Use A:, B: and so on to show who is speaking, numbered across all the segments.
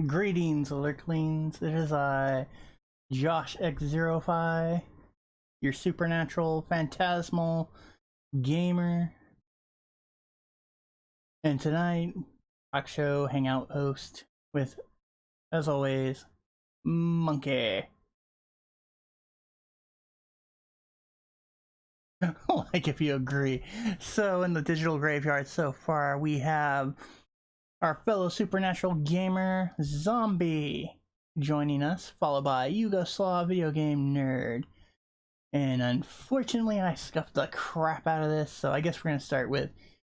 A: Greetings, Lurklings. It is I, Josh X05, your supernatural, phantasmal gamer. And tonight, talk show hangout host with, as always, Monkey. Like if you agree. So in the digital graveyard so far, we have our fellow supernatural gamer, Zombie, joining us, followed by Yugoslav video game nerd. And unfortunately, I scuffed the crap out of this, so I guess we're going to start with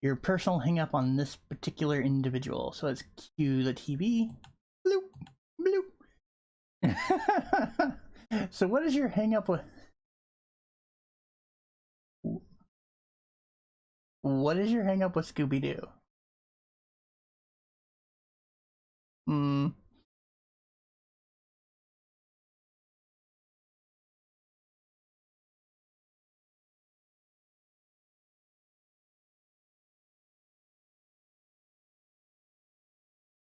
A: your personal hang up on this particular individual. So let's cue the TV. Bloop, bloop. So what is your hang up with? What is your hang up with Scooby-Doo?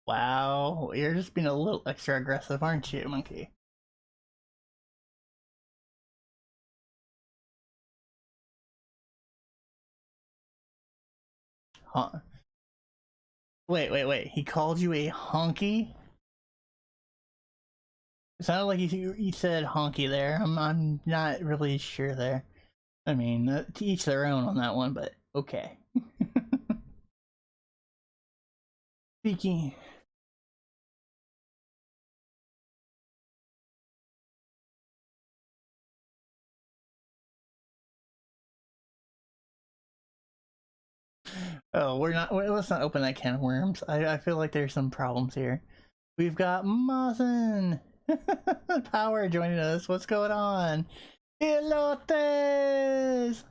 A: Wow, you're just being a little extra aggressive, aren't you, Monkey? Huh. Wait. He called you a honky? It sounded like you said honky there. I'm not really sure there. I mean, to each their own on that one, but okay. Speaking. Oh, let's not open that can of worms. I feel like there's some problems here. We've got Mawson Power joining us. What's going on? Elotes!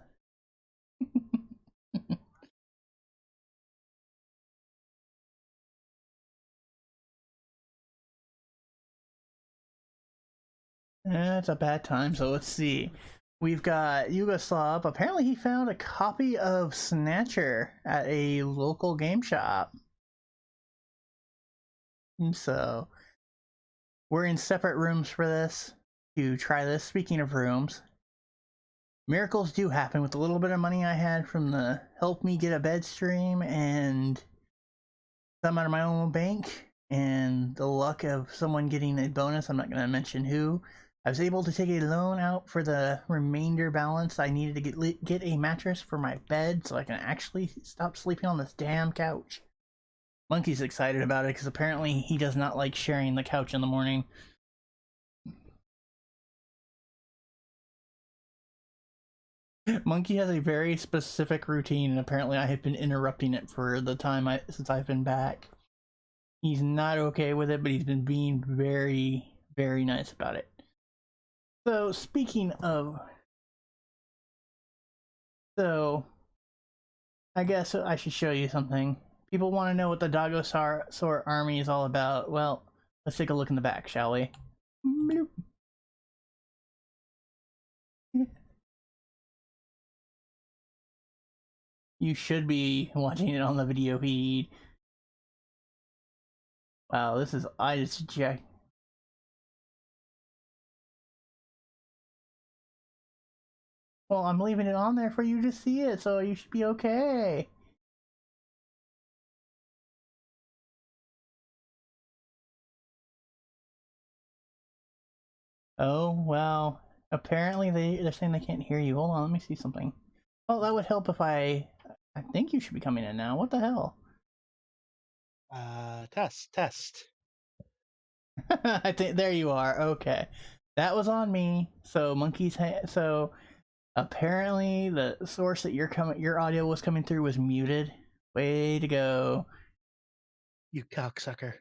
A: It's a bad time, so let's see. We've got Yugoslav. Apparently he found a copy of Snatcher at a local game shop. And so we're in separate rooms for this to try this. Speaking of rooms, miracles do happen with a little bit of money I had from the Help Me Get a Bed stream and some out of my own bank and the luck of someone getting a bonus. I'm not going to mention who. I was able to take a loan out for the remainder balance. I needed to get a mattress for my bed so I can actually stop sleeping on this damn couch. Monkey's excited about it because apparently he does not like sharing the couch in the morning. Monkey has a very specific routine, and apparently I have been interrupting it for the time since I've been back. He's not okay with it, but he's been being very, very nice about it. So, speaking of... So, I guess I should show you something. People want to know what the Dagosaur army is all about. Well, let's take a look in the back, shall we? Bloop. You should be watching it on the video feed. Wow, this is... I just checked. Well, I'm leaving it on there for you to see it, so you should be okay. Oh, well, apparently they're saying they can't hear you. Hold on, let me see something. Oh, that would help if I think you should be coming in now. What the hell?
B: Test.
A: I think there you are. Okay. That was on me. So so apparently the source that your audio was coming through was muted. Way to go.
B: You cocksucker.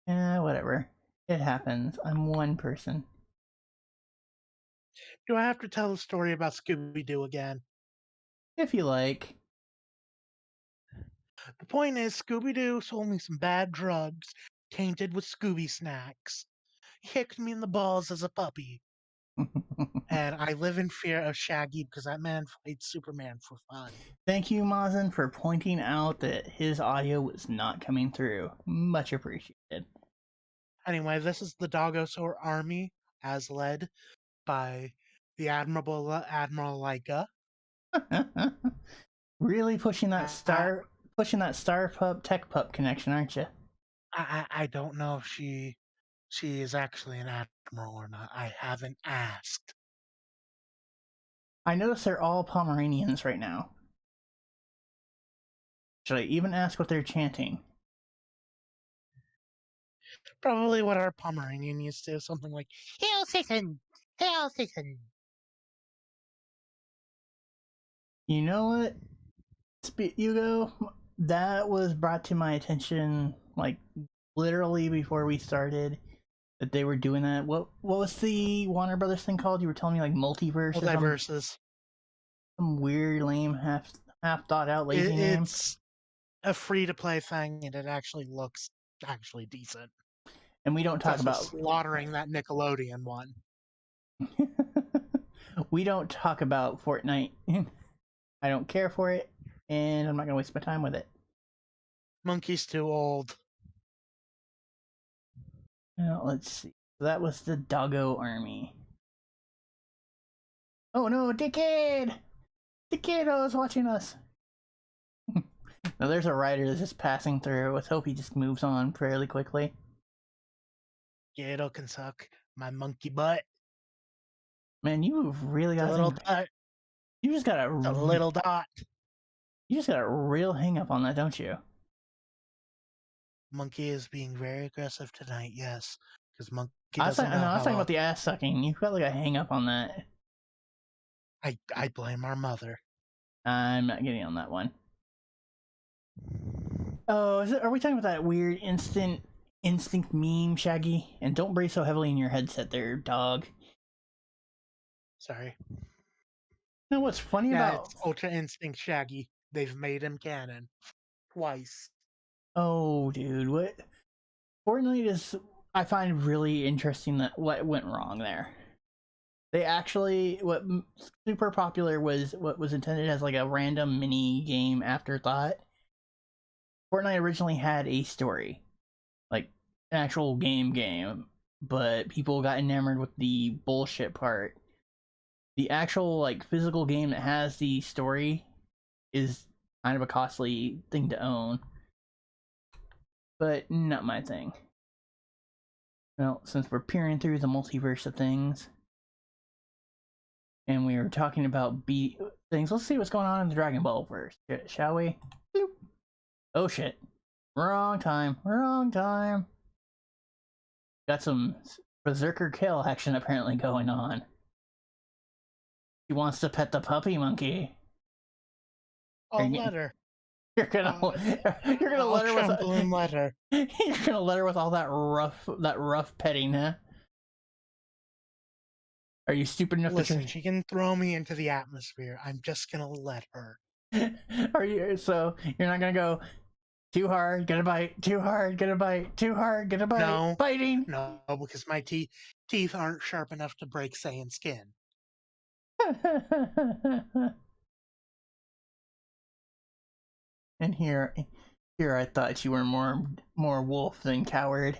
A: Whatever. It happens. I'm one person.
B: Do I have to tell the story about Scooby-Doo again?
A: If you like.
B: The point is, Scooby-Doo sold me some bad drugs tainted with Scooby snacks. He kicked me in the balls as a puppy. and I live in fear of Shaggy because that man fights Superman for fun.
A: Thank you, Mazen, for pointing out that his audio was not coming through. Much appreciated.
B: Anyway, this is the Dogosaur army as led by the admirable Admiral Leica.
A: Really pushing that
B: I,
A: star pup tech pup connection, aren't you?
B: I don't know if she is actually an admiral or not. I haven't asked.
A: I notice they're all Pomeranians right now. Should I even ask what they're chanting?
B: Probably what our Pomeranian used to, something like "Hail Satan, Hail Satan."
A: You know what, Hugo? That was brought to my attention like literally before we started that they were doing that. What was the Warner Brothers thing called? You were telling me like multiverse or
B: Multiverses.
A: some weird lame half thought out lazy name.
B: It's a free to play thing, and it actually looks actually decent.
A: And we don't
B: It's
A: talk
B: also
A: about
B: slaughtering that Nickelodeon one.
A: we don't talk about Fortnite. I don't care for it, and I'm not gonna waste my time with it.
B: Monkey's too old.
A: Now, let's see. So that was the Doggo Army. Oh no, Dickhead! Dickhead is watching us. Now there's a rider that's just passing through. Let's hope he just moves on fairly quickly.
B: Gato can suck my monkey butt.
A: Man, you've really
B: It's a
A: got
B: little
A: things.
B: dot.
A: You just got
B: It's a little dot.
A: You just got a real hang up on that, don't you?
B: Monkey is being very aggressive tonight, yes. Because Monkey
A: I was
B: doesn't know
A: talking
B: how
A: about the ass sucking. You've got like a hang up on that.
B: I blame our mother.
A: I'm not getting on that one. Oh, are we talking about that weird instinct meme, Shaggy? And don't breathe so heavily in your headset there, dog.
B: Sorry.
A: You know what's funny
B: Yeah,
A: about...
B: it's Ultra Instinct Shaggy. They've made him canon. Twice.
A: Oh, dude, what... Fortnite is... I find really interesting that what went wrong there. They actually... What super popular was what was intended as like a random mini game afterthought. Fortnite originally had a story. Like, an actual game. But people got enamored with the bullshit part. The actual like physical game that has the story is kind of a costly thing to own, but not my thing. Well, since we're peering through the multiverse of things, and we were talking about things, let's see what's going on in the Dragon Ball verse, shall we? Bloop. Oh shit! Wrong time. Got some berserker kill action apparently going on. He wants to pet the puppy monkey.
B: I'll let her.
A: You're gonna let her with
B: let her.
A: You're gonna let her with all that rough petting, huh? Are you stupid enough
B: Listen,
A: to
B: she can throw me into the atmosphere. I'm just gonna let her.
A: Are you so you're not gonna go too hard, get a bite, too hard, get a bite, too hard, get a bite,
B: No.
A: biting?
B: No, because my teeth aren't sharp enough to break Saiyan skin.
A: And here I thought you were more wolf than coward.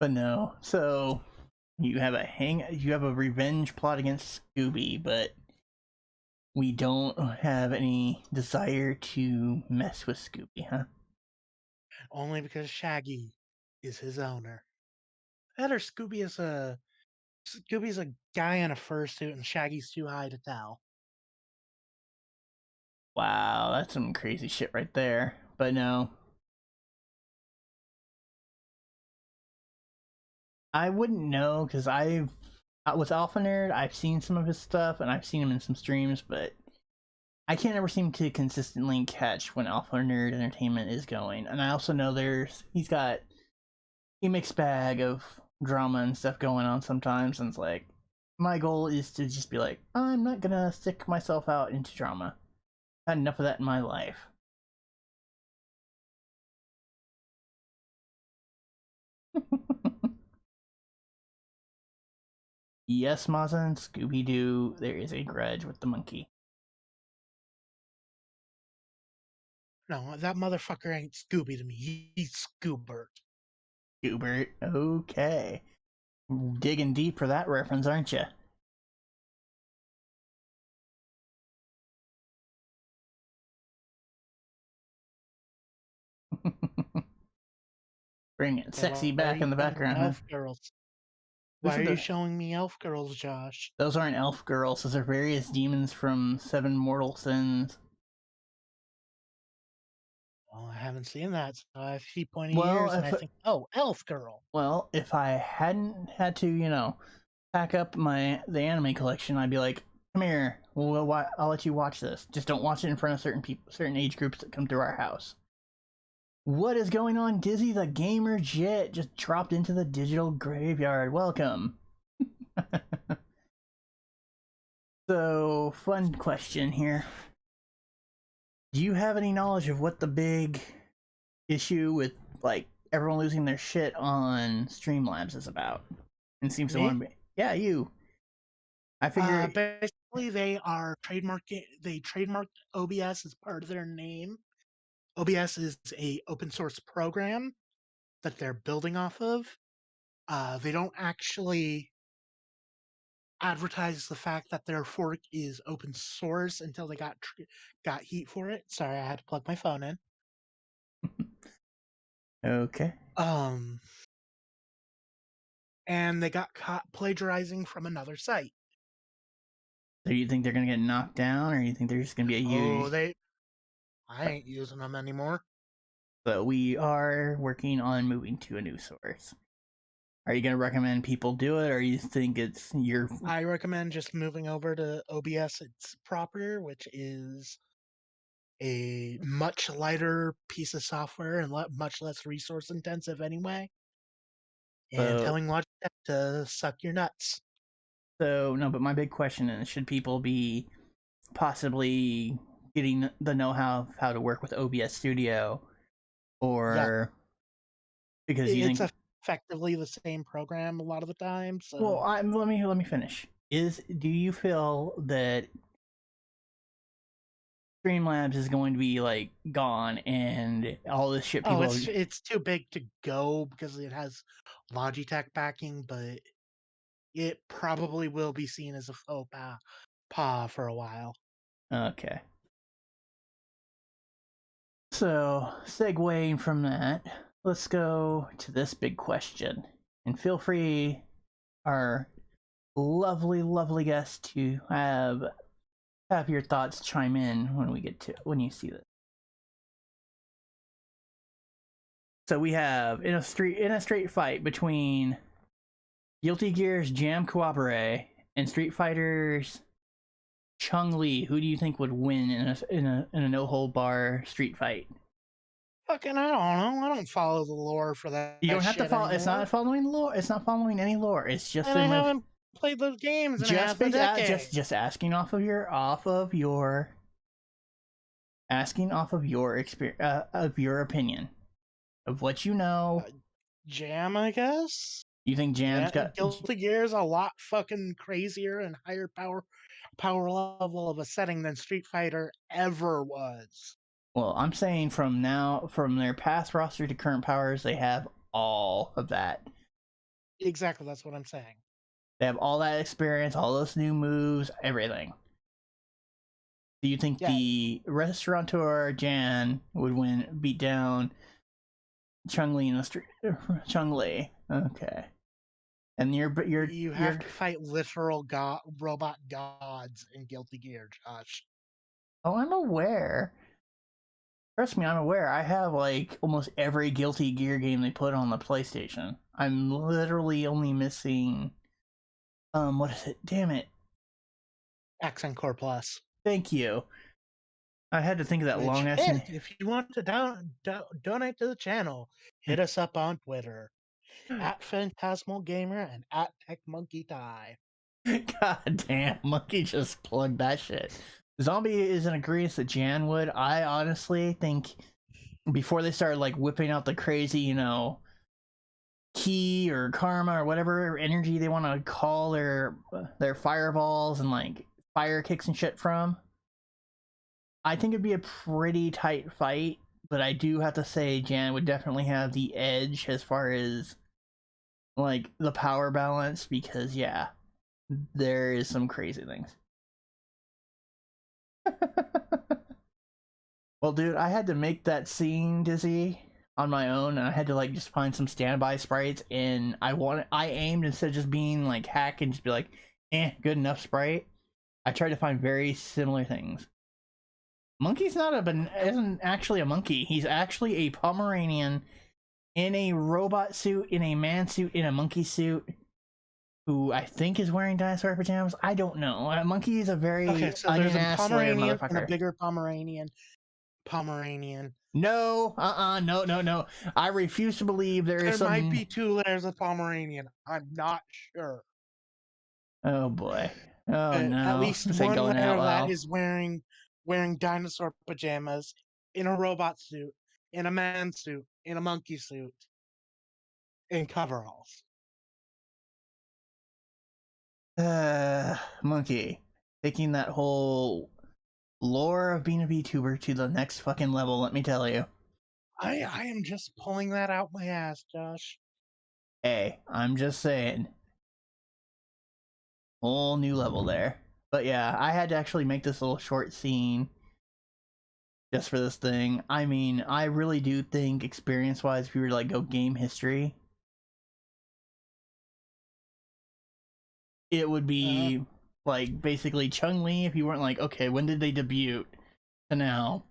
A: But no, so you have a revenge plot against Scooby, but we don't have any desire to mess with Scooby, huh?
B: Only because Shaggy is his owner. That or Scooby's a guy in a fursuit and Shaggy's too high to tell.
A: Wow, that's some crazy shit right there. But no. I wouldn't know, because with Alpha Nerd, I've seen some of his stuff, and I've seen him in some streams, but I can't ever seem to consistently catch when Alpha Nerd Entertainment is going. And I also know he's got a mixed bag of drama and stuff going on sometimes, and it's like, my goal is to just be like, I'm not gonna stick myself out into drama. I've had enough of that in my life. Yes, Mazin, Scooby-Doo, there is a grudge with the monkey.
B: No, that motherfucker ain't Scooby to me. He's Scoobert.
A: Goobert, okay. Digging deep for that reference, aren't you? Bring it
B: Okay,
A: sexy
B: why are
A: back
B: you
A: in the
B: showing me
A: background, huh?
B: Elf Girls?
A: Those
B: Why
A: are
B: are you
A: the
B: showing me Elf Girls, Josh?
A: those aren't elf girls. Those are various demons from Seven Mortal Sins.
B: Well, I haven't seen that, so I see pointy
A: Well,
B: ears and I think, oh, Elf Girl.
A: if I hadn't had to, pack up the anime collection, I'd be like, come here, I'll let you watch this. Just don't watch it in front of certain people, certain age groups that come through our house. What is going on, Dizzy the Gamer Jit? Just dropped into the digital graveyard. Welcome. So, fun question here. Do you have any knowledge of what the big issue with, like, everyone losing their shit on Streamlabs is about? And seems to
B: Me?
A: want to be. Yeah, you. I figure.
B: Basically, they trademarked OBS as part of their name. OBS is a open source program that they're building off of. They don't actually advertise the fact that their fork is open source until they got heat for it. Sorry, I had to plug my phone in.
A: Okay.
B: Um, and they got caught plagiarizing from another site.
A: So you think they're gonna get knocked down, or you think there's just gonna be a
B: Oh,
A: huge?
B: I ain't using them anymore.
A: So we are working on moving to a new source. Are you gonna recommend people do it, or you think it's your?
B: I recommend just moving over to OBS it's proper, which is a much lighter piece of software and much less resource intensive anyway. And
A: So
B: telling Logitech to suck your nuts.
A: so no, but my big question is: should people be possibly getting the know-how of how to work with OBS Studio,
B: Yeah,
A: or because you
B: it's
A: think?
B: effectively the same program a lot of the time.
A: Well,
B: So,
A: let me finish. Do you feel that Streamlabs is going to be like gone and all this shit
B: oh,
A: people?
B: it's too big to go because it has Logitech backing, but it probably will be seen as a faux pas for a while.
A: Okay. So, segueing from that, let's go to this big question. And feel free, our lovely, lovely guest, to have your thoughts chime in when you see this. So we have in a straight fight between Guilty Gear's Jam Coopere and Street Fighter's Chung Li. Who do you think would win in a no hold bar street fight?
B: Fucking, I don't know. I don't follow the lore for
A: You
B: that
A: don't have to
B: shit
A: follow. It's not
B: anymore.
A: following lore. It's not following any lore. It's just
B: And
A: a
B: I
A: move.
B: haven't played those games in
A: Just
B: half a
A: be,
B: decade.
A: just asking off of your experience of your opinion of what you know.
B: Jam, I guess.
A: You think Jam's got?
B: Guilty Gear is a lot fucking crazier and higher power level of a setting than Street Fighter ever was.
A: Well, I'm saying from their past roster to current powers, they have all of that.
B: Exactly, that's what I'm saying.
A: They have all that experience, all those new moves, everything. Do you think
B: Yeah,
A: the restaurateur Jan would beat down Chung Li in the street? Chung Li, okay. And
B: you have to fight literal robot gods in Guilty Gear, Josh.
A: oh, I'm aware. Trust me, I'm aware. I have like almost every Guilty Gear game they put on the PlayStation. I'm literally only missing what is it? Damn it.
B: Accent Core Plus.
A: Thank you. I had to think of that
B: Which,
A: long ass name.
B: if you want to donate to the channel, hit us up on Twitter at Phantasmal Gamer and at Tech Monkey Die.
A: God damn, Monkey just plugged that shit. Zombie is in agreement that Jan would. I honestly think before they started like whipping out the crazy, ki or karma or whatever energy they want to call their fireballs and like fire kicks and shit from. I think it'd be a pretty tight fight, but I do have to say Jan would definitely have the edge as far as like the power balance because yeah, there is some crazy things. Well, dude, I had to make that scene, Dizzy, on my own, and I had to like just find some standby sprites, and I aimed instead of just being like hack and just be like, good enough sprite. I tried to find very similar things. Monkey's isn't actually a monkey. He's actually a Pomeranian in a robot suit, in a man suit, in a monkey suit, who I think is wearing dinosaur pajamas. I don't know. A monkey is a
B: Okay,
A: very
B: so there's
A: onion
B: a
A: ass layer
B: Pomeranian and a
A: motherfucker.
B: bigger Pomeranian. Pomeranian.
A: No, no, no, no. I refuse to believe there is
B: There might
A: some.
B: be 2 layers of Pomeranian. I'm not sure.
A: Oh boy. Oh
B: But at
A: no.
B: least
A: This ain't
B: one
A: going
B: layer
A: out
B: of that
A: well.
B: is wearing dinosaur pajamas, in a robot suit, in a man suit, in a monkey suit, in coveralls.
A: Monkey. Taking that whole lore of being a VTuber to the next fucking level, let me tell you.
B: I am just pulling that out my ass, Josh.
A: Hey, I'm just saying. Whole new level there. But yeah, I had to actually make this little short scene just for this thing. I mean, I really do think experience wise, if you were to like go game history, it would
B: Uh,
A: be like basically Chung Li if you weren't like, okay, when did they debut? To now.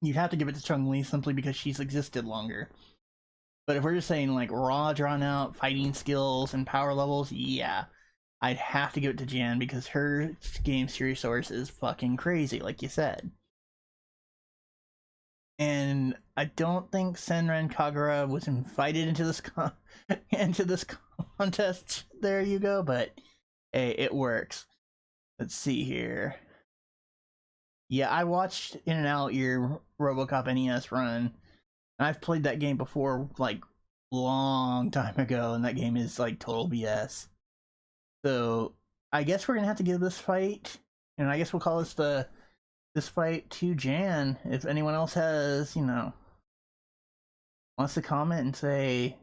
A: You'd have to give it to Chung Li simply because she's existed longer. But if we're just saying like raw, drawn out fighting skills and power levels, yeah, I'd have to give it to Jan because her game series source is fucking crazy, like you said. And I don't think Senran Kagura was invited into this into this contest. There you go, but hey, it works. Let's see here. Yeah, I watched In and Out your RoboCop NES run. I've played that game before, like long time ago, and that game is like total BS. So I guess we're gonna have to give this fight, and I guess we'll call this fight to Jan. If anyone else has, wants to comment and say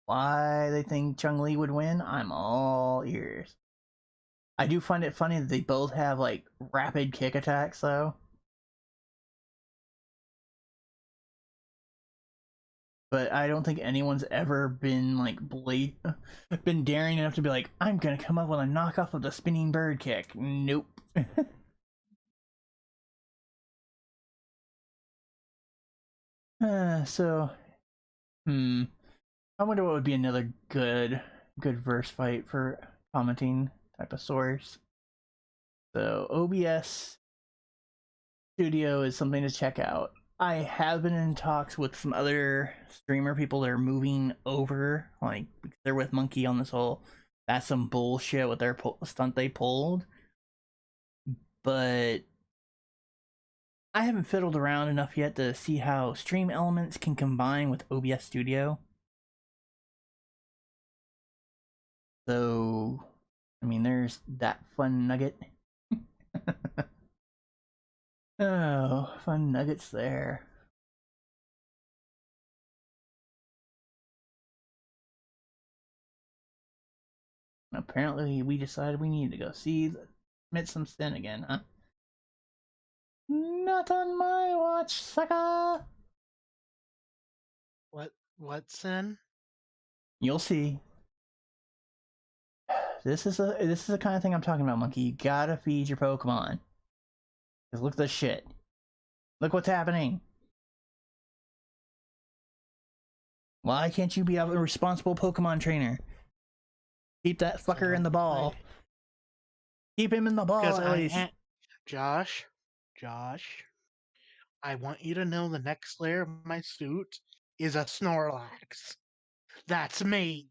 A: why they think Chung Li would win, I'm all ears. I do find it funny that they both have like rapid kick attacks though. But I don't think anyone's ever been like been daring enough to be like, I'm gonna come up with a knockoff of the spinning bird kick. Nope. So, I wonder what would be another good verse fight for commenting type of source. So OBS Studio is something to check out. I have been in talks with some other streamer people that are moving over, like they're with Monkey on this whole that's some bullshit with their stunt they pulled. But I haven't fiddled around enough yet to see how stream elements can combine with OBS Studio. So, I mean, there's that fun nugget. Oh, fun nuggets there. Apparently, we decided we needed to go see commit some sin again, huh? Not on my watch, sucker.
B: what sin?
A: You'll see. This is the kind of thing I'm talking about, Monkey. You gotta feed your Pokemon. Cause look at this shit. Look what's happening. Why can't you be a responsible Pokemon trainer? Keep that fucker in the ball. Keep him in the ball
B: Because
A: at least.
B: Josh, I want you to know the next layer of my suit is a Snorlax. That's me.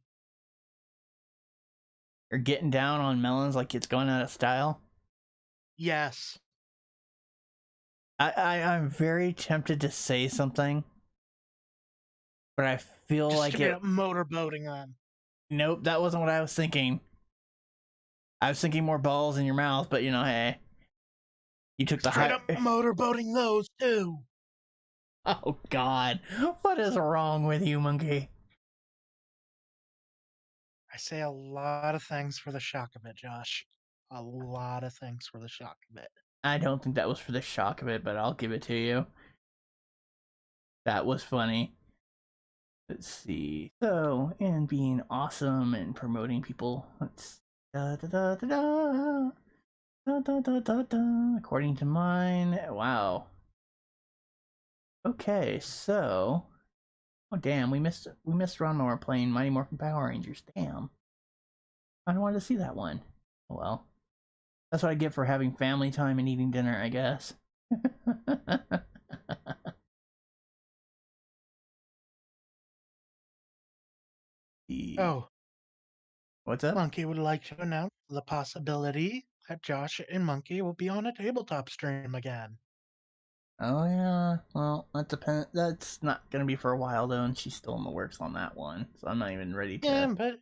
A: You're getting down on melons like it's going out of style.
B: Yes.
A: I'm very tempted to say something, but I feel
B: Just
A: like
B: straight
A: it.
B: up motorboating them.
A: Nope, that wasn't what I was thinking. I was thinking more balls in your mouth, but hey, you took the
B: Straight
A: high.
B: up motorboating those too.
A: Oh God, what is wrong with you, monkey?
B: I say a lot of things for the shock of it, Josh. A lot of things for the shock of it.
A: I don't think that was for the shock of it, but I'll give it to you. That was funny. Let's see. So, and being awesome and promoting people. Let's da da da da da da da da da da. According to mine, wow. Okay, so oh damn, we missed run when we're playing Mighty Morphin Power Rangers. Damn, I wanted to see that one. Oh well, that's what I get for having family time and eating dinner, I guess.
B: Oh,
A: What's up?
B: Monkey would like to announce the possibility that Josh and Monkey will be on a tabletop stream again.
A: Oh yeah, well that depends. That's not gonna be for a while though, and she's still in the works on that one, so I'm not even ready
B: Yeah,
A: to.
B: but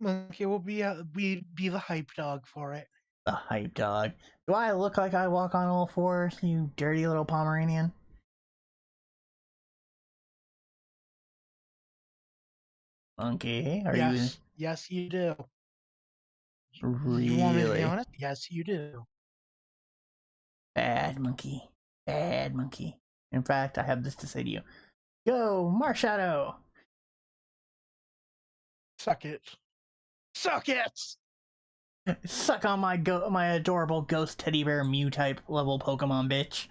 B: Monkey will be the hype dog for it.
A: The hype dog. Do I look like I walk on all fours, you dirty little Pomeranian? Monkey, are you
B: Yes, you do. You want me to be
A: really
B: honest? Yes, you do.
A: bad monkey? Bad monkey. In fact, I have this to say to you. Go, Marshadow!
B: Suck it. Suck it!
A: Suck on my adorable ghost teddy bear Mew type level Pokemon, bitch.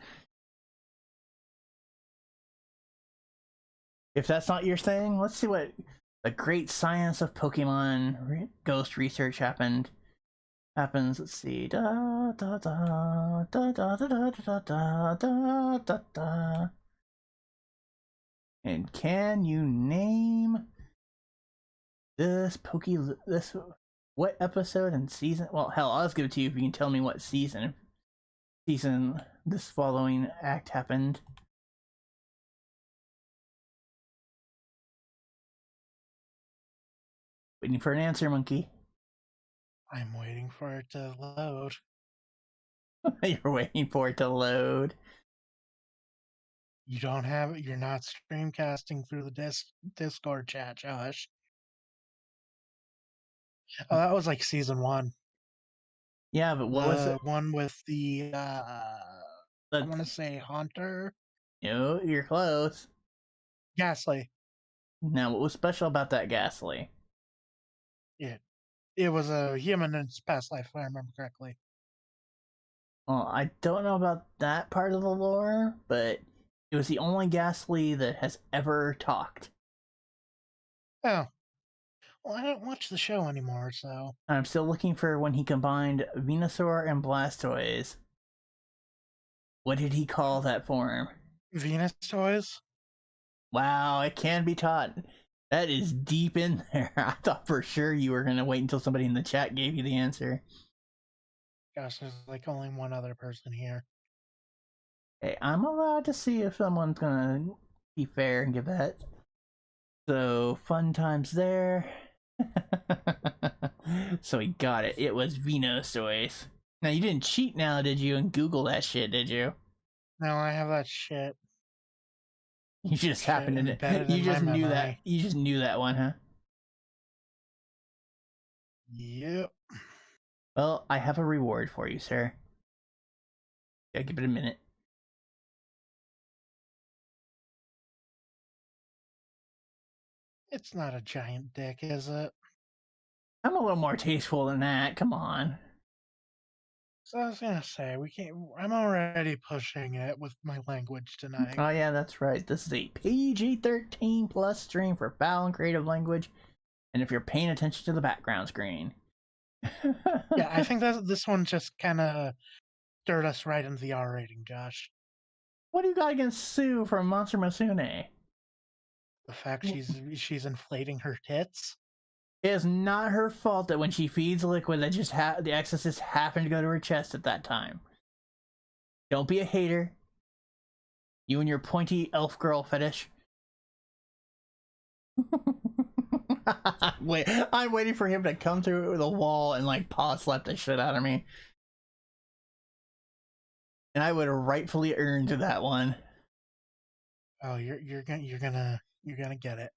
A: If that's not your thing, let's see what the great science of Pokemon ghost research happens. Let's see. Da da da da da da da da da da da da. And can you name this what episode and season? Well, hell, I'll just give it to you if you can tell me what season this following act happened. Waiting for an answer, monkey.
B: I'm waiting for it to load.
A: You're waiting for it to load.
B: You don't have it. You're not streamcasting through the Discord chat, Josh. Oh, that was like season one.
A: Yeah, but what was it?
B: The one with the I
A: The,
B: want to say Haunter
A: you're close.
B: Ghastly.
A: Now, what was special about that Ghastly?
B: It was a human in its past life, if I remember correctly.
A: Well, I don't know about that part of the lore, but it was the only Ghastly that has ever talked.
B: Oh, well, I don't watch the show anymore, so
A: I'm still looking for when he combined Venusaur and Blastoise. What did he call that form?
B: Venus toys.
A: Wow, it can be taught. That is deep in there. I thought for sure you were going to wait until somebody in the chat gave you the answer.
B: Gosh, there's like only one other person here.
A: Hey, I'm allowed to see if someone's going to be fair and give that. So, fun times there. So he got it. It was Venusaur. Now, you didn't cheat now, did you, and Google that shit, did you?
B: No, I have that shit.
A: You just happened to
B: embedded
A: you
B: in
A: just
B: my
A: knew that.
B: memory.
A: You just knew that one, huh?
B: Yep.
A: Well, I have a reward for you, sir. Yeah, give it a minute.
B: It's not a giant dick, is it?
A: I'm a little more tasteful than that. Come on.
B: So I was gonna say we can't. I'm already pushing it with my language tonight.
A: Oh yeah, that's right. This is a PG-13 plus stream for foul and creative language, and if you're paying attention to the background screen.
B: Yeah, I think that this one just kind of stirred us right into the R rating, Josh.
A: What do you got against Sue from Monster Masune?
B: The fact she's inflating her tits.
A: It is not her fault that when she feeds liquid, that just the excess just happened to go to her chest at that time. Don't be a hater. You and your pointy elf girl fetish. Wait, I'm waiting for him to come through the wall and like paw slap the shit out of me. And I would have rightfully earned that one.
B: Oh, you're gonna get it.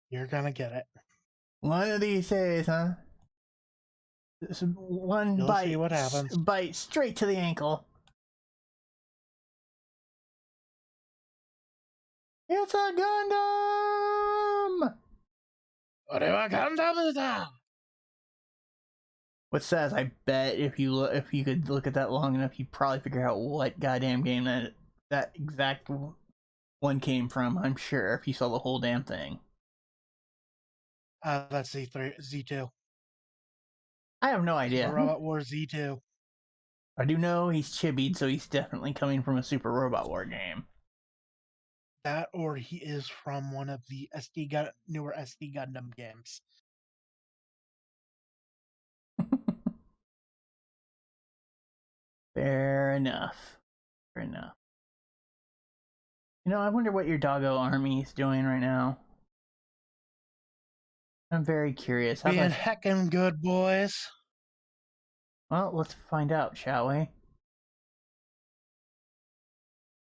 B: You're gonna get it.
A: One of these days, huh? One
B: You'll see what happens.
A: bite straight to the ankle. It's a Gundam! What says? I bet if you could look at that long enough, you'd probably figure out what goddamn game that exact one came from. I'm sure if you saw the whole damn thing.
B: That's Z2.
A: I have no
B: Super
A: idea.
B: Robot Wars Z2.
A: I do know he's chibied, so he's definitely coming from a Super Robot War game.
B: That or he is from one of the newer SD Gundam games.
A: Fair enough. Fair enough. You know, I wonder what your doggo army is doing right now. I'm very curious.
B: Being heckin' good, boys.
A: Well, let's find out, shall we?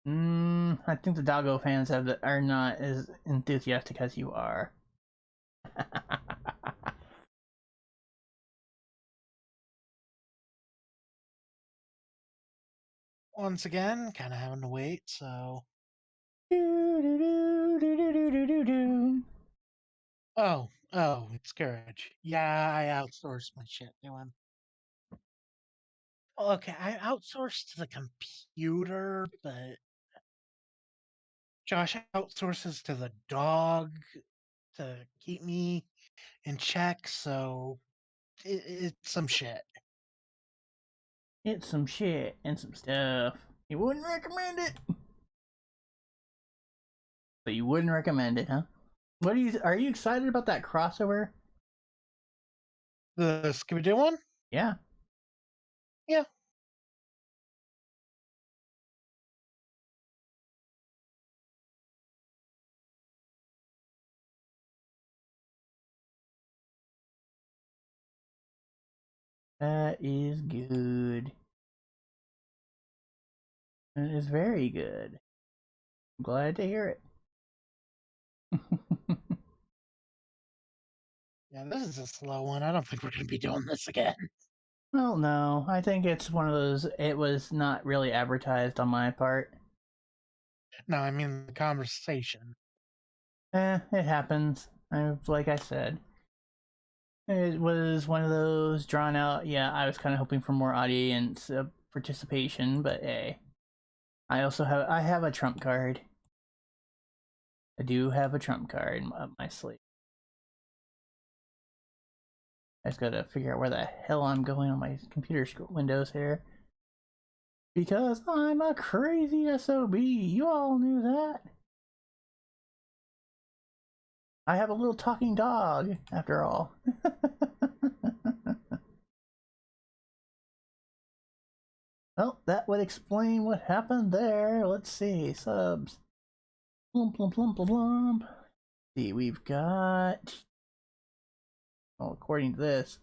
A: I think the doggo fans are not as enthusiastic as you are.
B: Once again, kind of having to wait, so. Oh, it's courage. Yeah, I outsourced my shit to him. Okay, I outsourced to the computer, but Josh outsources to the dog to keep me in check, so it's some shit.
A: It's some shit and some stuff. You wouldn't recommend it. But you wouldn't recommend it, huh? Are you excited about that crossover?
B: The Scooby Doo one?
A: Yeah.
B: Yeah.
A: That is good. That is very good. I'm glad to hear it.
B: Yeah, this is a slow one. I don't think we're going to be doing this again.
A: Well, no. I think it's one of those, it was not really advertised on my part.
B: No, I mean the conversation.
A: It happens. Like I said, it was one of those drawn out. Yeah, I was kind of hoping for more audience participation, but hey, I have a trump card. I do have a trump card up my sleeve. I just gotta figure out where the hell I'm going on my computer windows here. Because I'm a crazy SOB. You all knew that. I have a little talking dog, after all. Well, that would explain what happened there. Let's see. Subs. Plump, plump, plump, plump, plump. See, we've got. Well, according to this.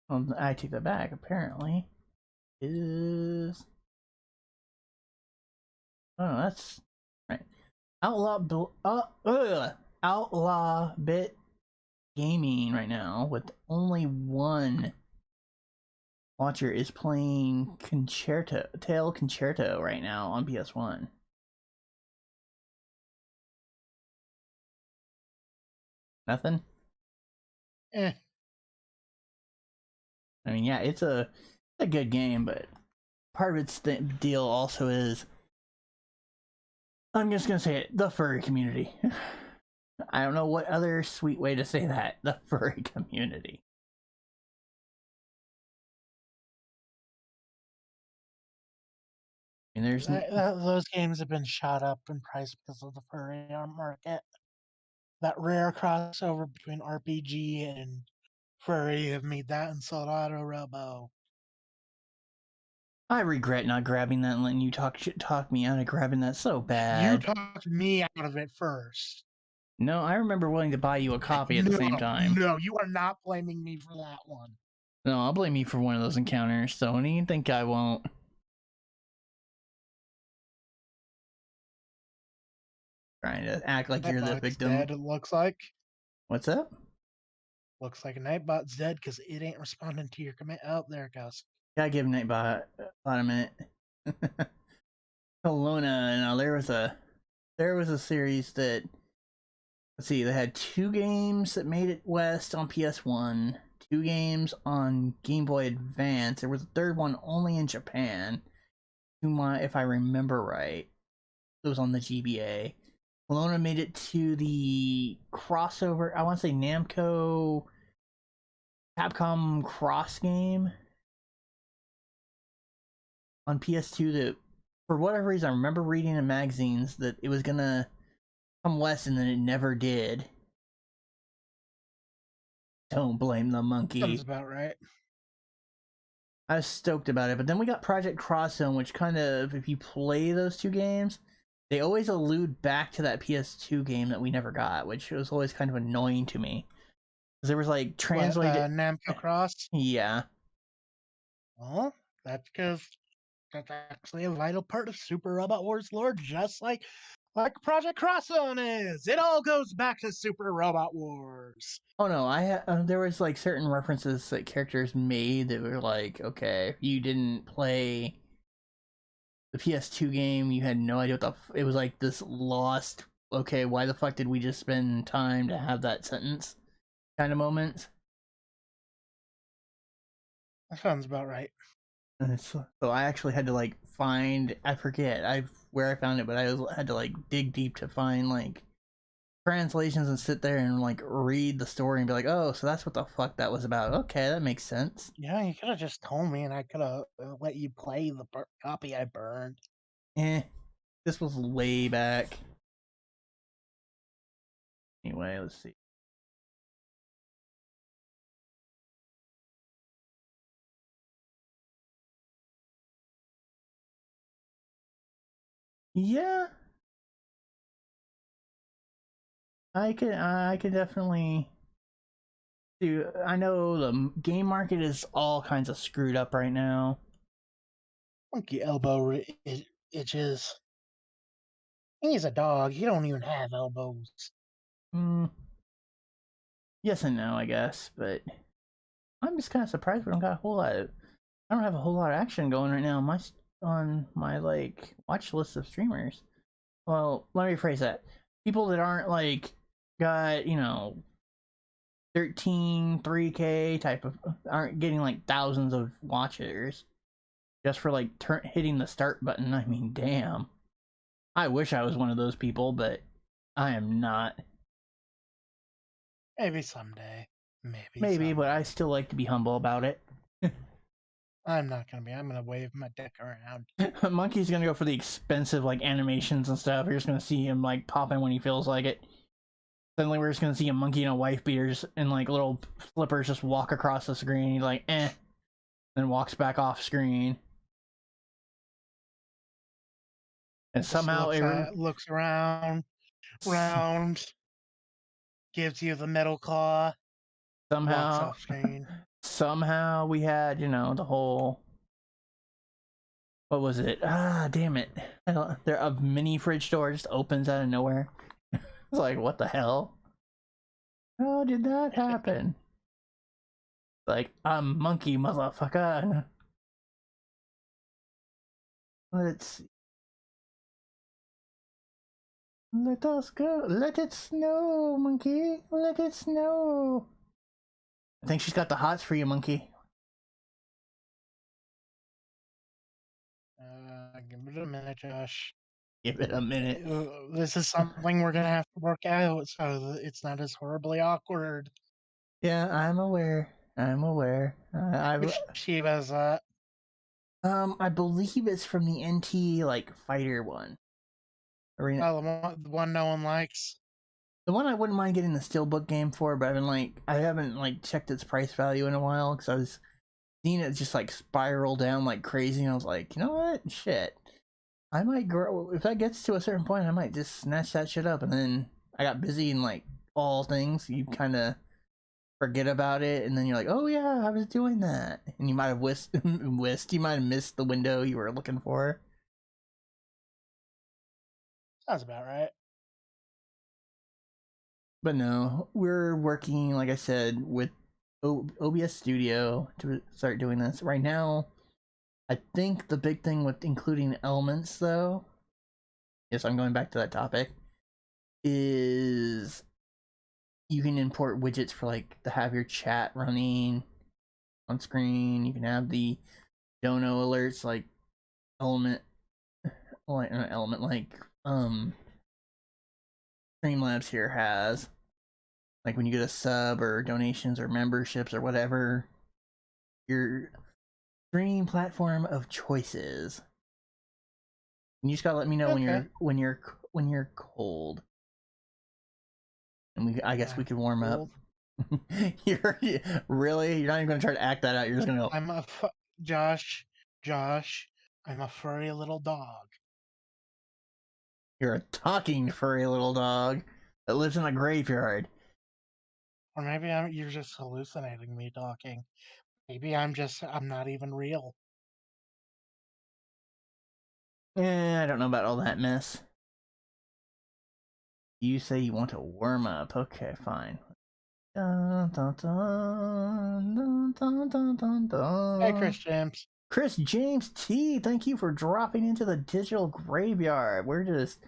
A: Well, I take that back, apparently. Is. Oh, that's. Right. Outlaw Bit Gaming right now with only one watcher is playing Tail Concerto right now on PS1. Nothing?
B: Eh.
A: I mean, yeah, it's a good game, but part of its deal also is, I'm just gonna say it, the furry community. I don't know what other sweet way to say that. The furry community. And there's
B: those games have been shot up in price because of the furry market. That rare crossover between RPG and furry have made that and Soldado Robo.
A: I regret not grabbing that and letting you talk me out of grabbing that so
B: You
A: bad.
B: talked me out of it first.
A: No, I remember willing to buy you a copy at the
B: No,
A: same time.
B: no, you are not blaming me for that one.
A: No, I'll blame you for one of those encounters, so don't even think I won't. Trying to act like you're the
B: Nightbot's
A: victim.
B: dead, it looks like.
A: What's up?
B: Looks like a Nightbot's dead because it ain't responding to your command. Oh, there it goes.
A: Gotta give Nightbot a minute. Kelowna, now there was a series that, let's see, they had 2 games that made it west on PS1, 2 games on Game Boy Advance. There was a third one only in Japan, if I remember right. It was on the GBA. Kelowna made it to the crossover, I want to say Namco Capcom Cross game on PS2 that, for whatever reason, I remember reading in magazines that it was gonna come west and then it never did. Don't blame the monkey.
B: Sounds about right.
A: I was stoked about it, but then we got Project Cross Zone, which kind of, if you play those 2 games, they always allude back to that PS2 game that we never got, which was always kind of annoying to me. Because there was like translated.
B: Namco Cross?
A: Yeah.
B: Well, that's because that's actually a vital part of Super Robot Wars lore, just like Project Cross Zone is. It all goes back to Super Robot Wars.
A: Oh no, there was like certain references that characters made that were like, okay, if you didn't play the PS2 game, you had no idea what it was, like this lost, okay, why the fuck did we just spend time to have that sentence kind of moment.
B: That sounds about right.
A: So I actually had to like find, I forget where I found it, but I had to like dig deep to find like translations and sit there and like read the story and be like, oh, so that's what the fuck that was about. Okay, that makes sense.
B: Yeah, you could have just told me and I could have let you play the copy I burned.
A: This was way back. Anyway, let's see. Yeah, I can definitely do. I know the game market is all kinds of screwed up right now.
B: Monkey elbow itches. He's a dog. He don't even have elbows.
A: Mm, yes and no, I guess, but I'm just kind of surprised we don't got a whole lot of. I don't have a whole lot of action going right now on my like watch list of streamers. Well, let me rephrase that. People that aren't like got 13 3K type of, aren't getting like thousands of watchers just for like hitting the start button. I mean, damn. I wish I was one of those people, but I am not.
B: Maybe someday. Maybe
A: Maybe,
B: someday.
A: but I still like to be humble about it.
B: I'm not gonna be. I'm gonna wave my dick around.
A: Monkey's gonna go for the expensive like animations and stuff. You're just gonna see him like popping when he feels like it. Suddenly we're just gonna see a monkey and a wife beaters and like little flippers just walk across the screen. He's like, then walks back off screen. And somehow
B: looks around, gives you the metal claw, walks off screen.
A: Somehow we had, the whole, what was it? Ah, damn it. There, a mini fridge door just opens out of nowhere. It's like, what the hell? How did that happen? Like, I'm monkey, motherfucker. Let's see. Let us go. Let it snow, monkey. Let it snow. I think she's got the hots for you, monkey.
B: Give it a minute, Josh.
A: Give it a minute.
B: This is something we're gonna have to work out so that it's not as horribly awkward.
A: Yeah, I'm aware.
B: Which Shiva's that?
A: I believe it's from the NT like fighter one. Arena.
B: Oh, the one no one likes.
A: The one I wouldn't mind getting the steelbook game for, but I haven't like checked its price value in a while because I was seeing it just like spiral down like crazy, and I was like, you know what, shit, I might grow if that gets to a certain point. I might just snatch that shit up, and then I got busy in like all things. You kind of forget about it, and then you're like, oh yeah, I was doing that, and you might have you might have missed the window you were looking for.
B: Sounds about right.
A: But no, we're working, like I said, with OBS Studio to start doing this right now. I think the big thing with including elements, though, yes, I'm going back to that topic, is you can import widgets for like to have your chat running on screen. You can have the dono alerts like element, like an element like Streamlabs here has, like when you get a sub or donations or memberships or whatever, your stream platform of choices. And you just gotta let me know
B: Okay.
A: when you're cold, and I guess we could warm up.
B: Cold.
A: You're really, you're not even gonna try to act that out. You're just gonna go.
B: I'm a Josh. Josh. I'm a furry little dog.
A: You're a talking furry little dog that lives in a graveyard.
B: Or maybe you're just hallucinating me talking. Maybe I'm not even real.
A: I don't know about all that mess. You say you want to warm up. Okay, fine. Dun, dun, dun, dun, dun, dun, dun,
B: Hey,
A: dun.
B: Chris James.
A: Chris James T, thank you for dropping into the digital graveyard. We're just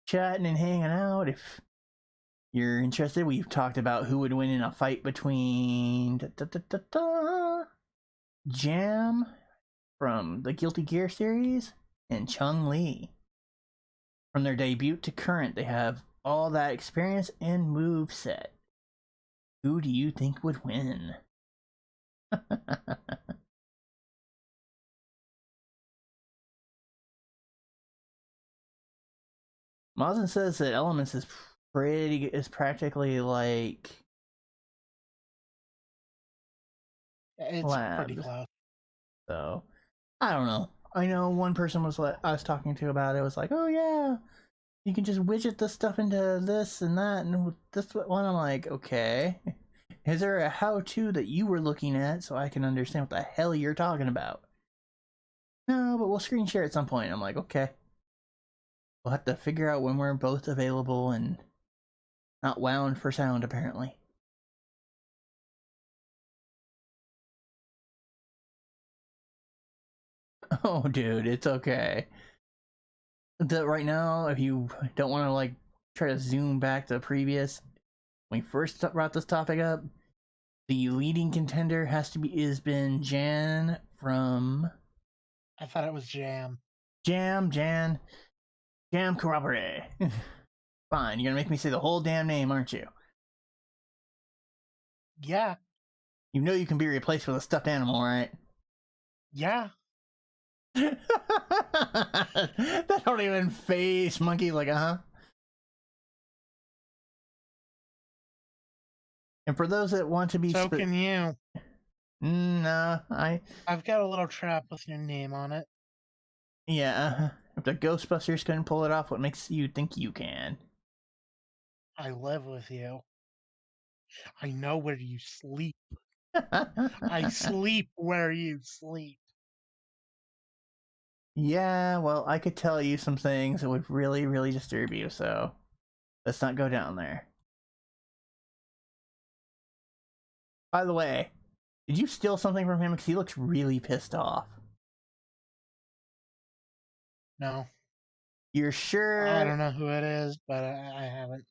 A: chatting and hanging out. If you're interested, we've talked about who would win in a fight between Jam from the Guilty Gear series and Chung Lee. From their debut to current, they have all that experience and move set. Who do you think would win? Mazin says that Elements is practically like
B: It's pretty
A: Labs.
B: close.
A: So I don't know. I know one person I was talking to about it was like, oh yeah, you can just widget this stuff into this and that and this one. I'm like, okay. Is there a how-to that you were looking at so I can understand what the hell you're talking about? No, but we'll screen share at some point. I'm like, okay. We'll have to figure out when we're both available and not wound for sound, apparently. Oh, dude, it's okay. Right now, if you don't want to like try to zoom back to the previous, when we first brought this topic up, the leading contender has been Jan from
B: I thought it was Jam.
A: Jan Corroboree. Fine, you're gonna make me say the whole damn name, aren't you?
B: Yeah.
A: You know you can be replaced with a stuffed animal, right?
B: Yeah.
A: That don't even face monkey like And for those that want to be
B: So can you.
A: No,
B: I've got a little trap with your name on it.
A: Yeah, if the Ghostbusters couldn't pull it off, what makes you think you can?
B: I live with you. I know where you sleep. I sleep where you sleep.
A: Yeah, well, I could tell you some things that would really, really disturb you, so let's not go down there. By the way, did you steal something from him? Because he looks really pissed off.
B: No.
A: You're sure?
B: I don't know who it is, but I haven't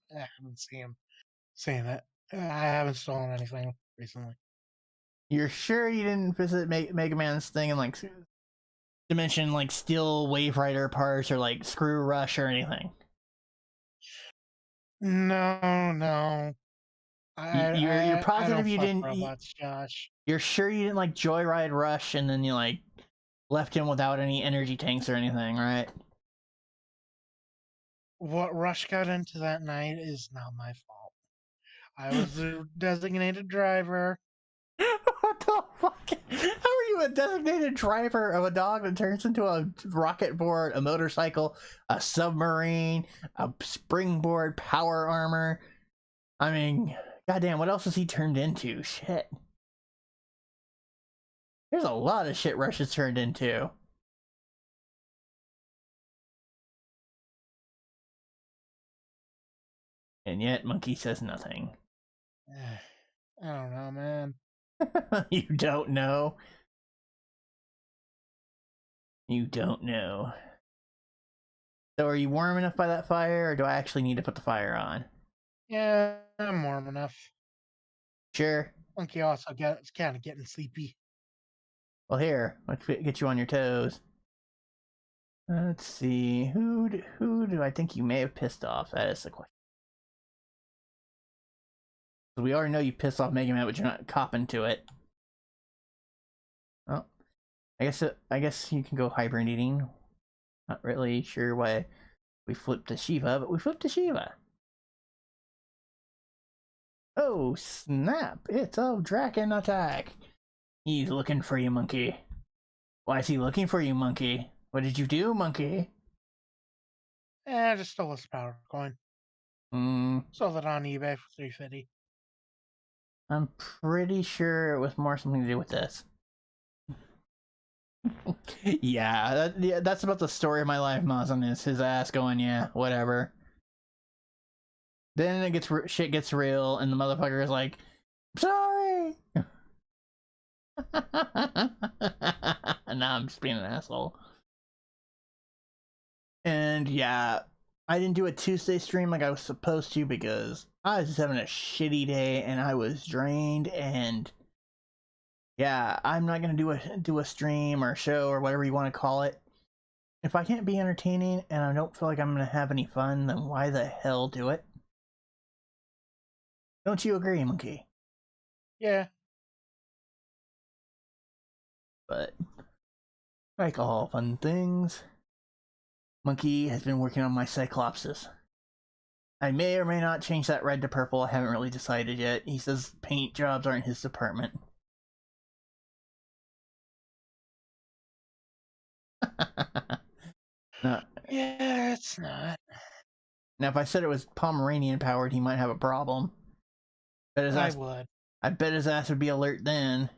B: seen it. I haven't stolen anything recently.
A: You're sure you didn't visit Mega Man's thing and like dimension like steal Wave Rider parts or like screw Rush or anything?
B: No.
A: You're
B: I
A: positive
B: don't
A: you
B: fuck
A: didn't.
B: robots, Josh.
A: You're sure you didn't like Joyride Rush and then you like left him without any energy tanks or anything, right?
B: What Rush got into that night is not my fault. I was the designated driver.
A: What the fuck? How are you a designated driver of a dog that turns into a rocket board, a motorcycle, a submarine, a springboard, power armor? I mean, goddamn, what else has he turned into? Shit. There's a lot of shit Rush has turned into. And yet, Monkey says nothing.
B: I don't know, man.
A: You don't know? You don't know. So are you warm enough by that fire, or do I actually need to put the fire on?
B: Yeah, I'm warm enough.
A: Sure.
B: Monkey also gets kind of getting sleepy.
A: Well, here, let's get you on your toes. Let's see, who do I think you may have pissed off? That is the question. So we already know you pissed off Mega Man, but you're not copping to it. Oh, I guess you can go hibernating. Not really sure why we flipped to Shiva, but we flipped to Shiva. Oh snap! It's a Draken attack. He's looking for you, Monkey. Why is he looking for you, Monkey? What did you do, Monkey?
B: I just stole this power coin. Sold it on eBay for $3.50.
A: I'm pretty sure it was more something to do with this. Yeah, that's about the story of my life, Mazan, is his ass going, yeah, whatever. Then shit gets real, and the motherfucker is like, sorry! Now I'm just being an asshole. And yeah, I didn't do a Tuesday stream like I was supposed to because I was just having a shitty day and I was drained, and yeah, I'm not gonna do a stream or show or whatever you want to call it. If I can't be entertaining and I don't feel like I'm gonna have any fun, then why the hell do it? Don't you agree, Monkey?
B: Yeah.
A: But like all fun things, Monkey has been working on my Cyclopses. I may or may not change that red to purple. I haven't really decided yet. He says paint jobs aren't his department. No.
B: Yeah, it's not.
A: Now, if I said it was Pomeranian powered, he might have a problem.
B: I would.
A: I bet his ass would be alert then.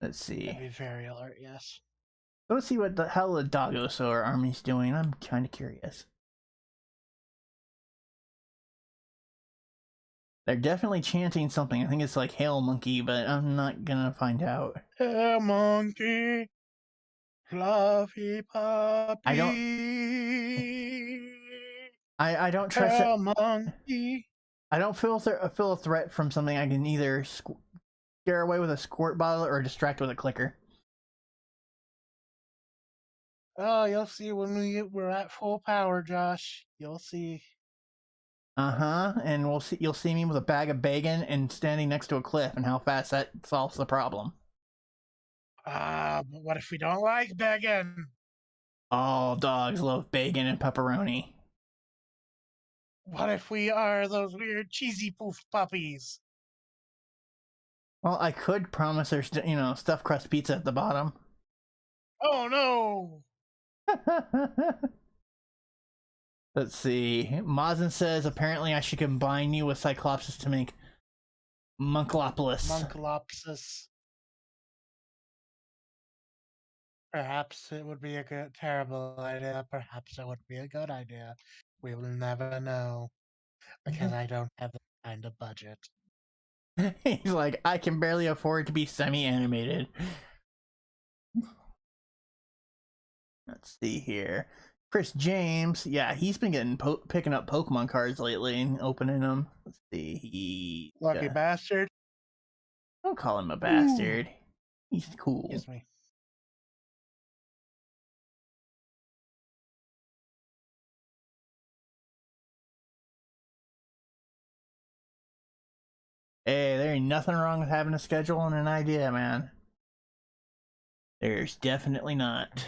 A: Let's see.
B: I'd be very alert, yes.
A: Let's see how the Doggosaur army's doing. I'm kind of curious. They're definitely chanting something. I think it's like Hail Monkey, but I'm not gonna find out.
B: Hail Monkey, fluffy puppy.
A: I don't trust it.
B: Monkey.
A: I don't feel a threat from something I can either scare away with a squirt bottle or distract with a clicker.
B: Oh, you'll see when we're at full power, Josh. You'll see.
A: And you'll see me with a bag of bacon and standing next to a cliff, and how fast that solves the problem.
B: But what if we don't like bacon?
A: All dogs love bacon and pepperoni.
B: What if we are those weird cheesy poof puppies?
A: Well, I could promise there's stuffed crust pizza at the bottom.
B: Oh no!
A: Let's see. Mazin says apparently I should combine you with Cyclopsis to make Munklopolis.
B: Monkalopsis. Perhaps it would be a terrible idea. Perhaps it would be a good idea. We will never know. Because I don't have that kind of budget.
A: He's like, I can barely afford to be semi-animated. Let's see here. Chris James, yeah, he's been picking up Pokemon cards lately and opening them. Let's see,
B: Lucky bastard.
A: Don't call him a bastard. Ooh. He's cool.
B: Excuse me.
A: Hey, there ain't nothing wrong with having a schedule and an idea, man. There's definitely not.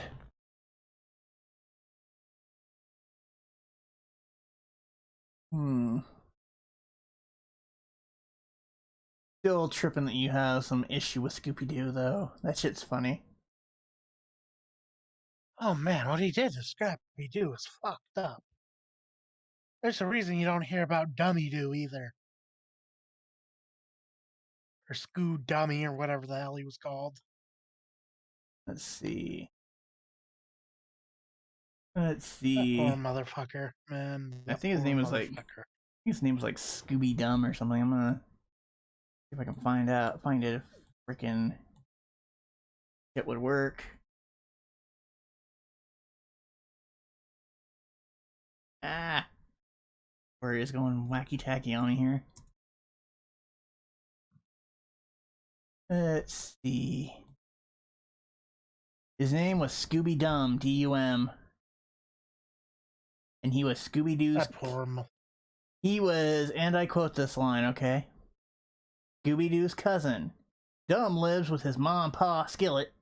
A: Still tripping that you have some issue with Scooby Doo, though. That shit's funny.
B: Oh man, what he did to Scrappy Doo is fucked up. There's a reason you don't hear about Dummy Doo either. Or Scoo Dummy or whatever the hell he was called.
A: Let's see. Let's
B: That poor
A: see.
B: motherfucker, man.
A: I
B: That
A: think his
B: poor
A: name was like.
B: motherfucker.
A: His name was like Scooby Dumb or something. I'm gonna see if I can find it if freaking it would work. Ah, where he is going wacky tacky on me here. Let's see. His name was Scooby Dumb, D-U-M, and he was Scooby Doo's.
B: That poor.
A: He was, and I quote this line, okay? Scooby Doo's cousin. Dumb lives with his mom, Pa Skillet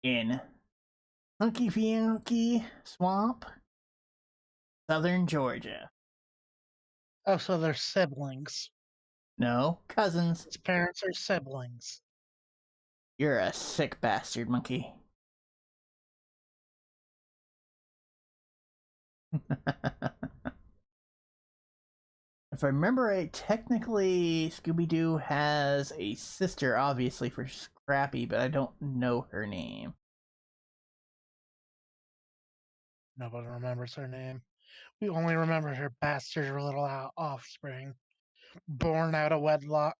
A: in Hunky Funky Swamp, Southern Georgia.
B: Oh, so they're siblings.
A: No, cousins.
B: His parents are siblings.
A: You're a sick bastard, monkey. If I remember right, technically Scooby-Doo has a sister, obviously, for Scrappy, but I don't know her name.
B: Nobody remembers her name. We only remember her bastard little offspring, born out of wedlock.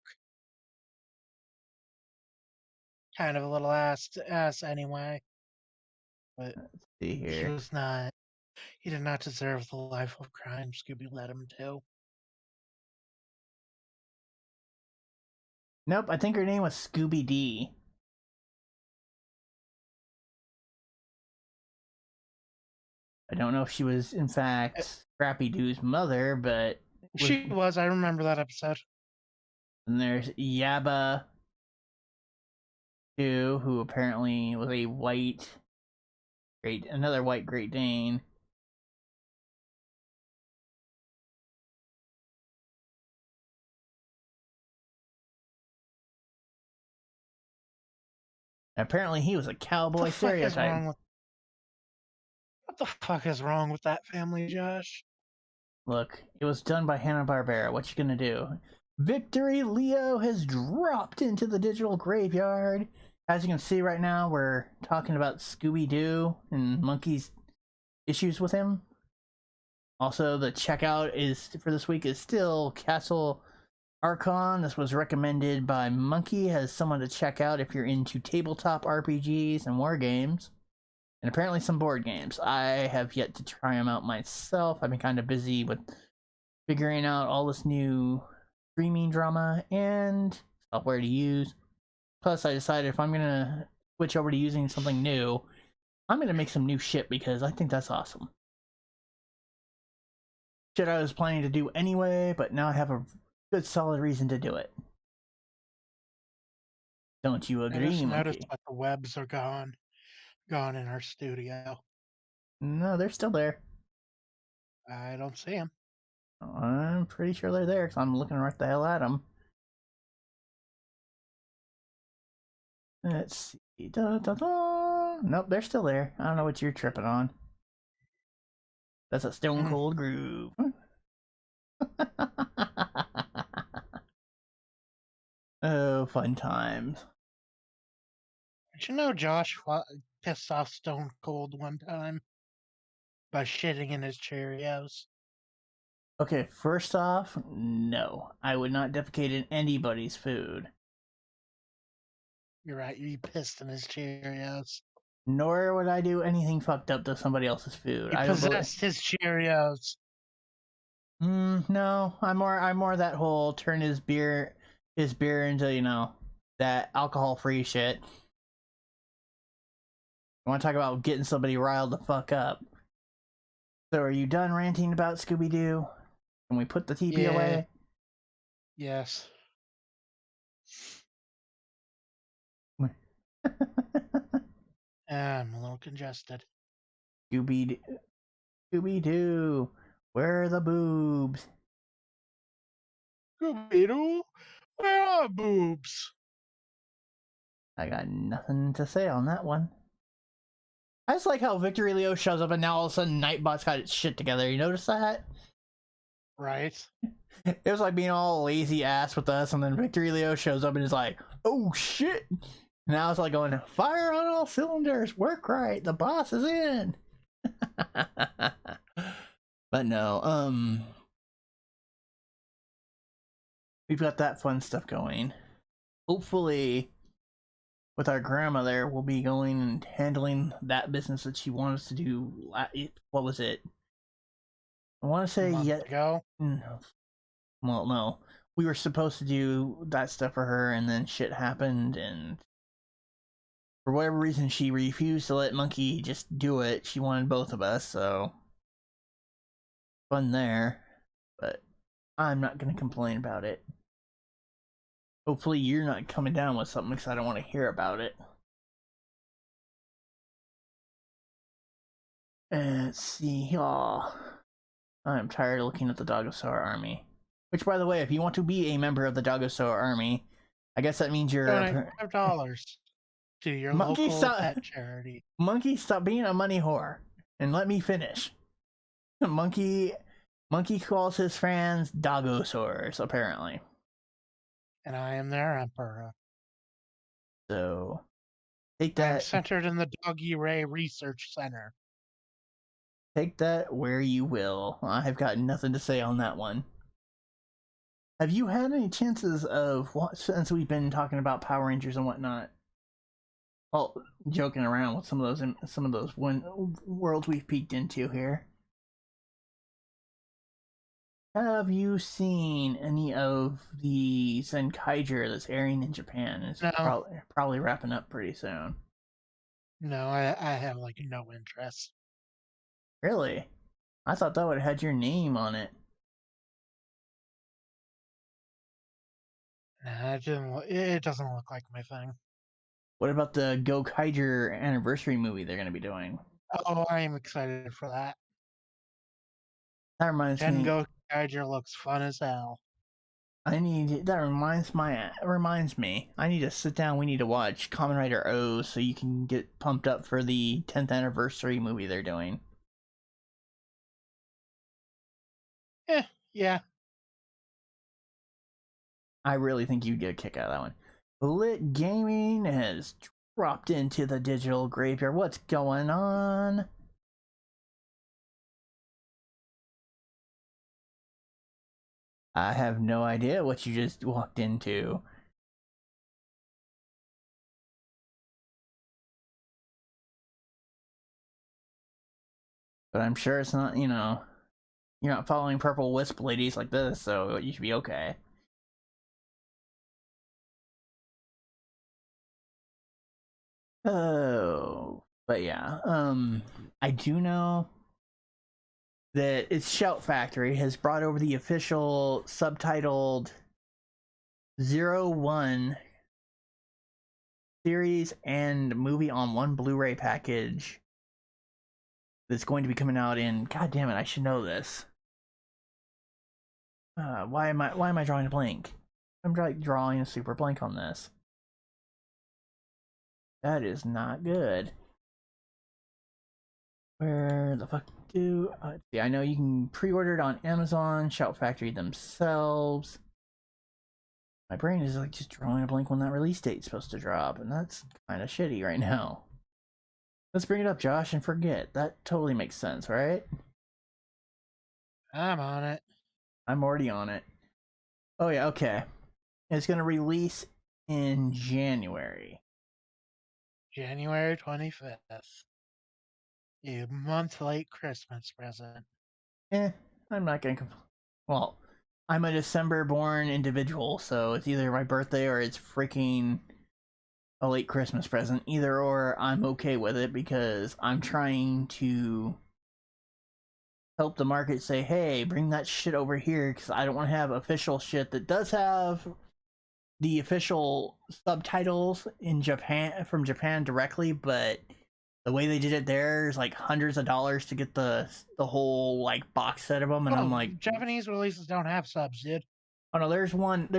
B: Kind of a little ass anyway. But
A: Let's see
B: he
A: here.
B: was not. He did not deserve the life of crime Scooby led him to.
A: Nope, I think her name was Scooby D. I don't know if she was, in fact, Scrappy Doo's mother, but...
B: She was. I remember that episode.
A: And there's Yabba Doo, who apparently was a another white Great Dane. Apparently he was a cowboy stereotype.
B: What the fuck is wrong with that family, Josh?
A: Look, it was done by Hanna-Barbera. What you gonna do? Victory Leo has dropped into the digital graveyard. As you can see right now, we're talking about Scooby-Doo and Monkey's issues with him. Also, the checkout is for this week is still Castle Archon. This was recommended by Monkey as someone to check out if you're into tabletop RPGs and war games. And apparently some board games. I have yet to try them out myself. I've been kind of busy with figuring out all this new streaming drama and software to use. Plus, I decided if I'm going to switch over to using something new, I'm going to make some new shit because I think that's awesome. Shit I was planning to do anyway, but now I have a good solid reason to do it. Don't you agree,
B: I just
A: monkey?
B: noticed that the webs are gone in our studio.
A: No, they're still there.
B: I don't see them.
A: I'm pretty sure they're there because I'm looking right the hell at them. Let's see. Da, da, da. Nope, they're still there. I don't know what you're tripping on. That's a Stone Cold Groove. Oh, fun times.
B: Did you know Josh pissed off Stone Cold one time by shitting in his Cheerios?
A: Okay, first off, no. I would not defecate in anybody's food.
B: You're right, you pissed in his Cheerios.
A: Nor would I do anything fucked up to somebody else's food.
B: You possessed his Cheerios.
A: No. I'm more that whole turn his beer into, you know, that alcohol-free shit. I want to talk about getting somebody riled the fuck up. So are you done ranting about Scooby-Doo? Can we put the TP away?
B: Yes. I'm a little congested.
A: Scooby-Doo, where are the boobs?
B: Scooby-Doo, Where are boobs?
A: I got nothing to say on that one. I just like how Victory Leo shows up and now all of a sudden Nightbot's got its shit together. You notice that?
B: Right.
A: It was like being all lazy ass with us, and then Victory Leo shows up and is like, oh shit. Now it's like going, fire on all cylinders, work right, the boss is in. But no, we've got that fun stuff going. Hopefully, with our grandmother, we'll be going and handling that business that she wanted us to do. What was it? I want to say
B: Month ago.
A: No. Well, no. We were supposed to do that stuff for her, and then shit happened, and for whatever reason, she refused to let Monkey just do it. She wanted both of us, so fun there. But I'm not gonna complain about it. Hopefully, you're not coming down with something because I don't want to hear about it. And let's see. Oh, I'm tired of looking at the Dogosaur army. Which, by the way, if you want to be a member of the Dogosaur army, I guess that means you're
B: Donate $5 to your local pet charity.
A: Monkey, stop being a money whore and let me finish. Monkey calls his fans Dogosaurs, apparently.
B: And I am their emperor.
A: So take that.
B: I'm centered in the Doggy Ray Research Center.
A: Take that where you will. I've got nothing to say on that one. Have you had any chances of what, since we've been talking about Power Rangers and whatnot? Well, joking around with some of those worlds we've peeked into here. Have you seen any of the Zenkaiger that's airing in Japan? It's
B: No.
A: probably wrapping up pretty soon.
B: No, I have like no interest.
A: Really? I thought that would have had your name on it.
B: Nah, it doesn't look like my thing.
A: What about the Go Kaiger anniversary movie they're going to be doing?
B: Oh, I am excited for that.
A: That reminds me.
B: Go Kaiger looks fun as hell.
A: Reminds me. I need to sit down. We need to watch Kamen Rider O so you can get pumped up for the 10th anniversary movie they're doing.
B: Yeah.
A: I really think you'd get a kick out of that one. Lit Gaming has dropped into the digital graveyard. What's going on? I have no idea what you just walked into. But I'm sure it's not, you're not following Purple Wisp ladies like this, so you should be okay. Oh, but yeah, I do know that its Shout Factory has brought over the official subtitled 01 series and movie on one Blu-ray package that's going to be coming out in, god damn it, I should know this. Why am I drawing a blank? I'm like drawing a super blank on this. That is not good. Where the fuck do see? I know you can pre-order it on Amazon, Shout Factory themselves. My brain is like just drawing a blank when that release date's supposed to drop, and that's kind of shitty right now. Let's bring it up, Josh, and forget. That totally makes sense, right?
B: I'm on it.
A: I'm already on it. Oh yeah, okay. It's gonna release in January.
B: January 25th. A month late Christmas present.
A: I'm not gonna well, I'm a December born individual, so it's either my birthday or it's freaking a late Christmas present. Either or, I'm okay with it because I'm trying to help the market say, hey, bring that shit over here, because I don't want to have official shit that does have the official subtitles in Japan, from Japan directly, but the way they did it there is like hundreds of dollars to get the whole like box set of them, and I'm like,
B: Japanese releases don't have subs, dude.
A: Oh no, there's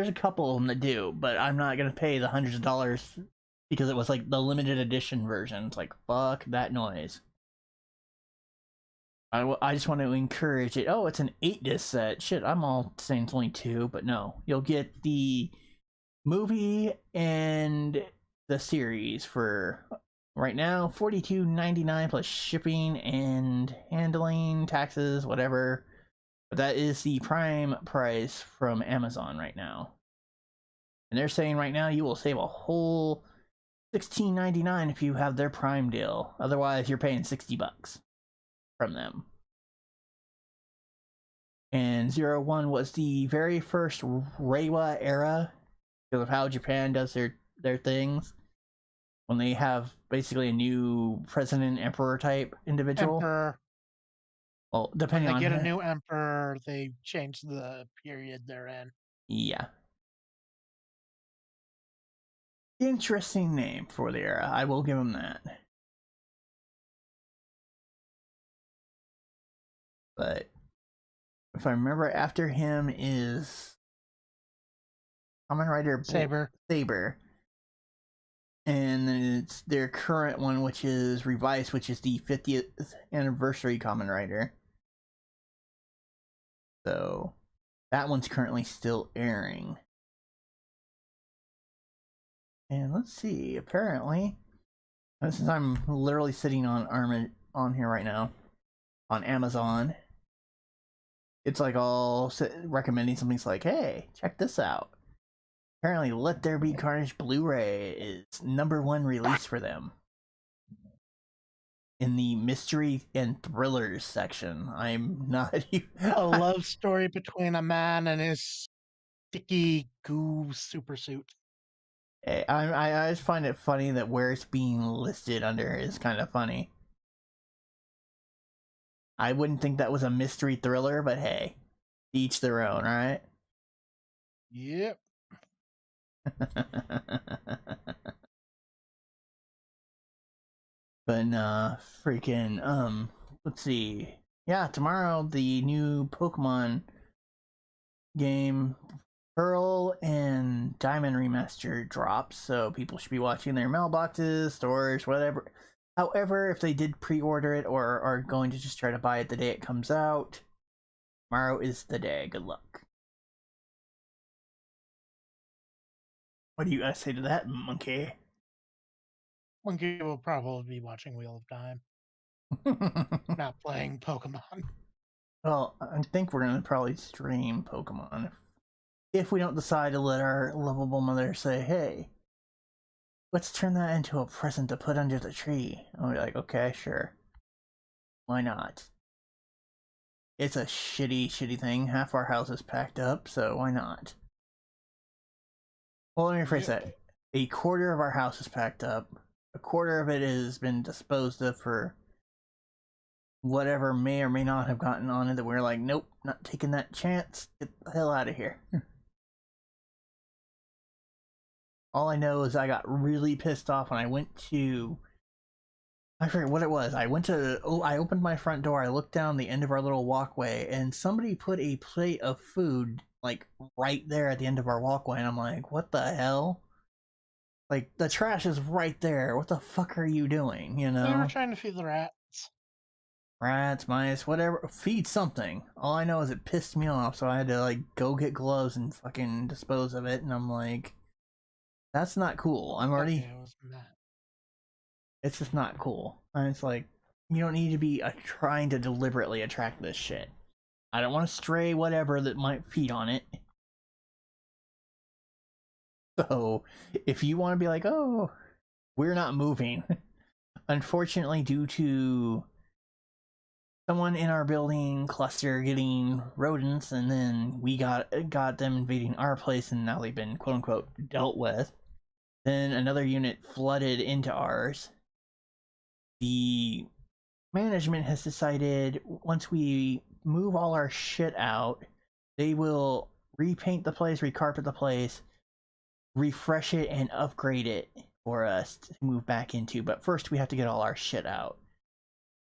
A: a couple of them that do, but I'm not gonna pay the hundreds of dollars because it was like the limited edition version. It's like, fuck that noise. I just want to encourage it. Oh, it's an 8 disc set. Shit, I'm all saying it's only 2, but no. You'll get the movie and the series for right now $42.99 plus shipping and handling, taxes, whatever. But that is the prime price from Amazon right now. And they're saying right now you will save a whole $16.99 if you have their prime deal. Otherwise, you're paying $60 from them. And 01 was the very first Reiwa era because of how Japan does their things. When they have basically a new president, emperor type individual.
B: Emperor.
A: Well, depending
B: when they
A: on
B: get a new emperor, they change the period they're in.
A: Yeah. Interesting name for the era. I will give him that. But if I remember, after him is Kamen Rider
B: Saber.
A: And then it's their current one, which is Revised, which is the 50th anniversary Kamen Rider. So that one's currently still airing. And let's see, apparently, since I'm literally sitting on here right now, on Amazon, it's like all recommending something's like, hey, check this out. Apparently, Let There Be Carnage Blu-ray is #1 release for them. In the mystery and thrillers section. I'm not
B: a love story between a man and his sticky goo super suit.
A: I just find it funny that where it's being listed under is kind of funny. I wouldn't think that was a mystery thriller, but hey, each their own, right?
B: Yep.
A: But freaking let's see. Yeah, tomorrow the new Pokemon game Pearl and Diamond Remaster drops, so people should be watching their mailboxes, stores, whatever. However, if they did pre-order it or are going to just try to buy it the day it comes out, tomorrow is the day. Good luck. What do you guys say to that, Monkey?
B: Monkey will probably be watching Wheel of Time, not playing Pokemon.
A: Well, I think we're gonna probably stream Pokemon if we don't decide to let our lovable mother say, "Hey, let's turn that into a present to put under the tree." And we're like, "Okay, sure, why not?" It's a shitty thing. Half our house is packed up, so why not? Well, let me rephrase that. A quarter of our house is packed up. A quarter of it has been disposed of for whatever may or may not have gotten on it that we're like, nope, not taking that chance. Get the hell out of here. All I know is I got really pissed off when I went to, I forget what it was. I opened my front door, I looked down the end of our little walkway, and somebody put a plate of food like right there at the end of our walkway, and I'm like, what the hell? Like, the trash is right there. What the fuck are you doing, you know?
B: They were trying to feed the rats.
A: Rats, mice, whatever. Feed something. All I know is it pissed me off, so I had to, like, go get gloves and fucking dispose of it, and I'm like, that's not cool. I'm already...
B: Okay,
A: it's just not cool. And it's like, you don't need to be trying to deliberately attract this shit. I don't want to stray whatever that might feed on it. So, if you want to be like, oh, we're not moving. Unfortunately, due to someone in our building cluster getting rodents, and then we got them invading our place, and now they've been quote unquote dealt with. Then another unit flooded into ours. The management has decided once we move all our shit out, they will repaint the place, recarpet the place, refresh it, and upgrade it for us to move back into. But first, we have to get all our shit out.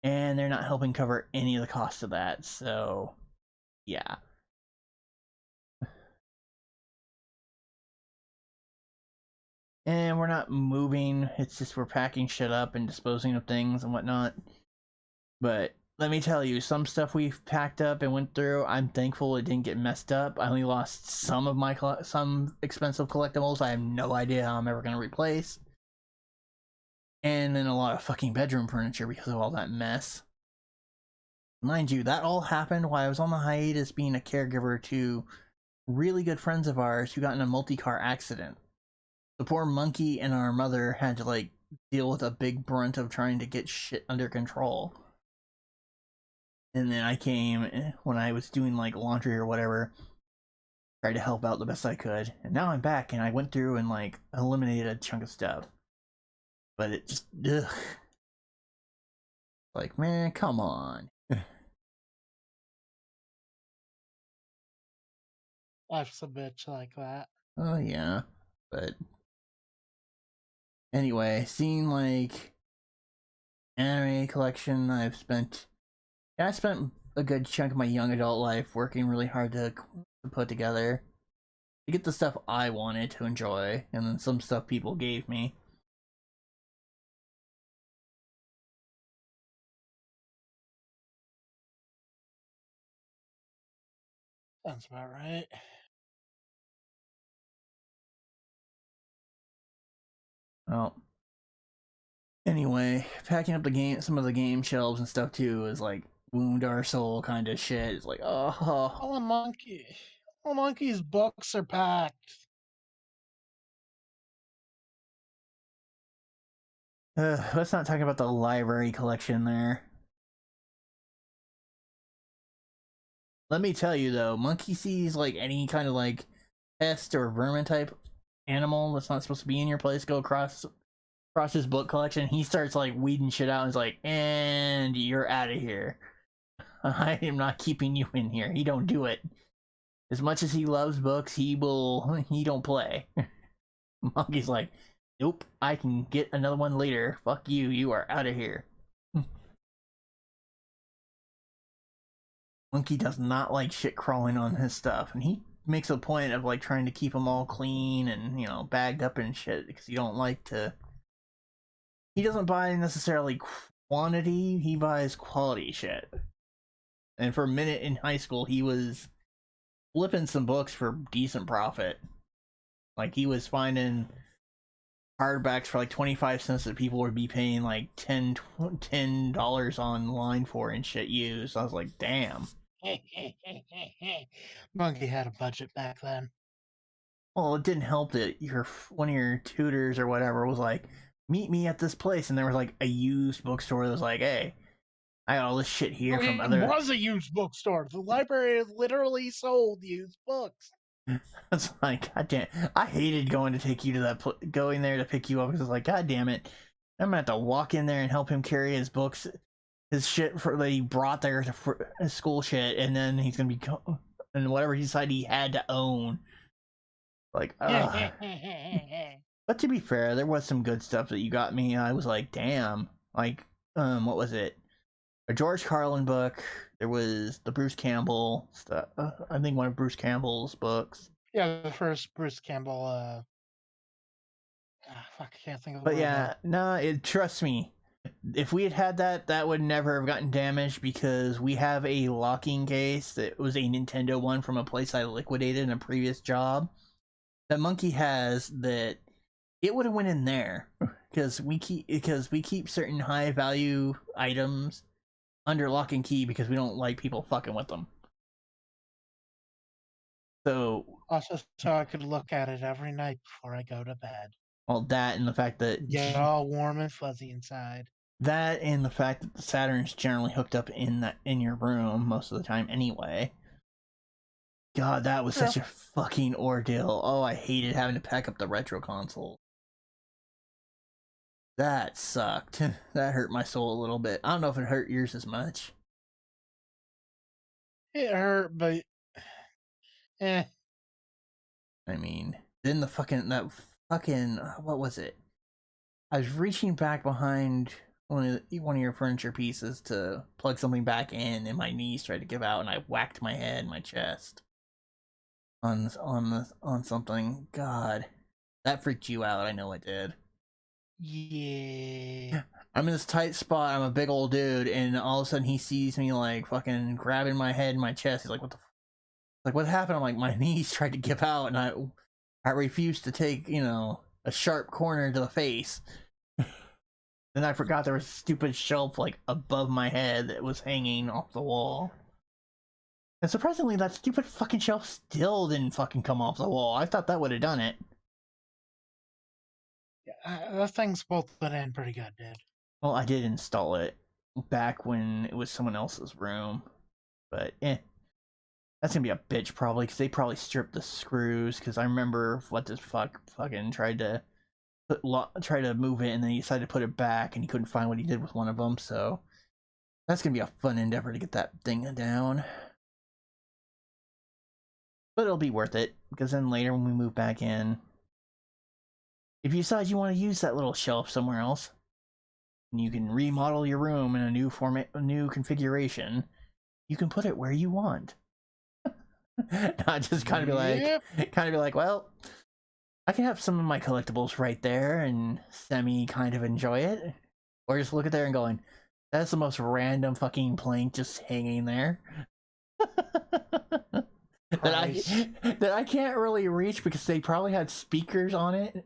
A: And they're not helping cover any of the cost of that, so yeah. and we're not moving. It's just we're packing shit up and disposing of things and whatnot. But let me tell you, some stuff we've packed up and went through, I'm thankful it didn't get messed up. I only lost some of my some expensive collectibles I have no idea how I'm ever going to replace. And then a lot of fucking bedroom furniture because of all that mess. Mind you, that all happened while I was on the hiatus being a caregiver to really good friends of ours who got in a multi-car accident. The poor monkey and our mother had to like deal with a big brunt of trying to get shit under control. And then I came when I was doing like laundry or whatever, tried to help out the best I could. And now I'm back and I went through and like eliminated a chunk of stuff. But it just, ugh. Like, man, come on.
B: Life's a bitch like that.
A: Oh, yeah. But anyway, seeing like anime collection, I spent a good chunk of my young adult life working really hard to put together to get the stuff I wanted to enjoy, and then some stuff people gave me.
B: Sounds about right.
A: Well, anyway, packing up some of the game shelves and stuff too is like wound our soul kind of shit. It's like, oh,
B: All a monkey. All monkey's books are packed.
A: let's not talk about the library collection there. Let me tell you though, monkey sees like any kind of like pest or vermin type animal that's not supposed to be in your place go across his book collection. He starts like weeding shit out and is like, and you're out of here. I am not keeping you in here. He don't do it. As much as he loves books, he don't play. Monkey's like, nope, I can get another one later. Fuck you, you are out of here. Monkey does not like shit crawling on his stuff, and he makes a point of like trying to keep them all clean and bagged up and shit because he don't like to. He doesn't buy necessarily quantity; he buys quality shit. And for a minute in high school, he was flipping some books for decent profit. Like he was finding hardbacks for like 25 cents that people would be paying like $10 online for and shit used. I was like, damn.
B: Monkey had a budget back then.
A: Well, it didn't help that one of your tutors or whatever was like, meet me at this place, and there was like a used bookstore that was like, hey, I got all this shit here from
B: It
A: other.
B: was a used bookstore. The library literally sold used books.
A: It's like, god damn, I hated going to take you to that going there to pick you up because it's like, god damn it, I'm gonna have to walk in there and help him carry his books, his shit that he brought there for his school shit, and then he's gonna be and whatever he decided he had to own. Like, ugh. But to be fair, there was some good stuff that you got me. I was like, damn. Like, what was it? A George Carlin book. There was the Bruce Campbell stuff. I think one of Bruce Campbell's books.
B: Yeah, the first Bruce Campbell. Fuck, I can't think of the
A: But
B: word
A: yeah,
B: now.
A: no, trust me. If we had had that, that would never have gotten damaged because we have a locking case that was a Nintendo one from a place I liquidated in a previous job. That Monkey has that it would have went in there because we keep certain high value items under lock and key because we don't like people fucking with them. So
B: Also, so I could look at it every night before I go to bed.
A: well, that and the fact that
B: Get all warm and fuzzy inside.
A: that and the fact that the Saturn's generally hooked up in your room most of the time anyway. God, that was such a fucking ordeal. Oh, I hated having to pack up the retro console. That sucked. That hurt my soul a little bit. I don't know if it hurt yours as much.
B: It hurt, but eh.
A: I mean, then what was it? I was reaching back behind one of your furniture pieces to plug something back in, and my knees tried to give out, and I whacked my head, my chest on something. God, That freaked you out, I know it did.
B: Yeah.
A: I'm in this tight spot, I'm a big old dude, and all of a sudden he sees me like fucking grabbing my head and my chest. He's like, what the like what happened? I'm like, my knees tried to give out and I refused to take, you know, a sharp corner to the face. Then I forgot there was a stupid shelf like above my head that was hanging off the wall. And surprisingly, that stupid fucking shelf still didn't fucking come off the wall. I thought that would have done it.
B: Yeah, that thing's bolted in pretty good, dude.
A: Well, I did install it back when it was someone else's room. But, that's gonna be a bitch probably, because they probably stripped the screws, because I remember what this fucking tried to try to move it, and then he decided to put it back, and he couldn't find what he did with one of them, so that's gonna be a fun endeavor to get that thing down. But it'll be worth it, because then later when we move back in, if you decide you want to use that little shelf somewhere else, you can remodel your room in a new format, a new configuration, you can put it where you want. Not just kind of be like, well, I can have some of my collectibles right there and semi kind of enjoy it, or just look at there and going, that's the most random fucking plank just hanging there. that I can't really reach because they probably had speakers on it.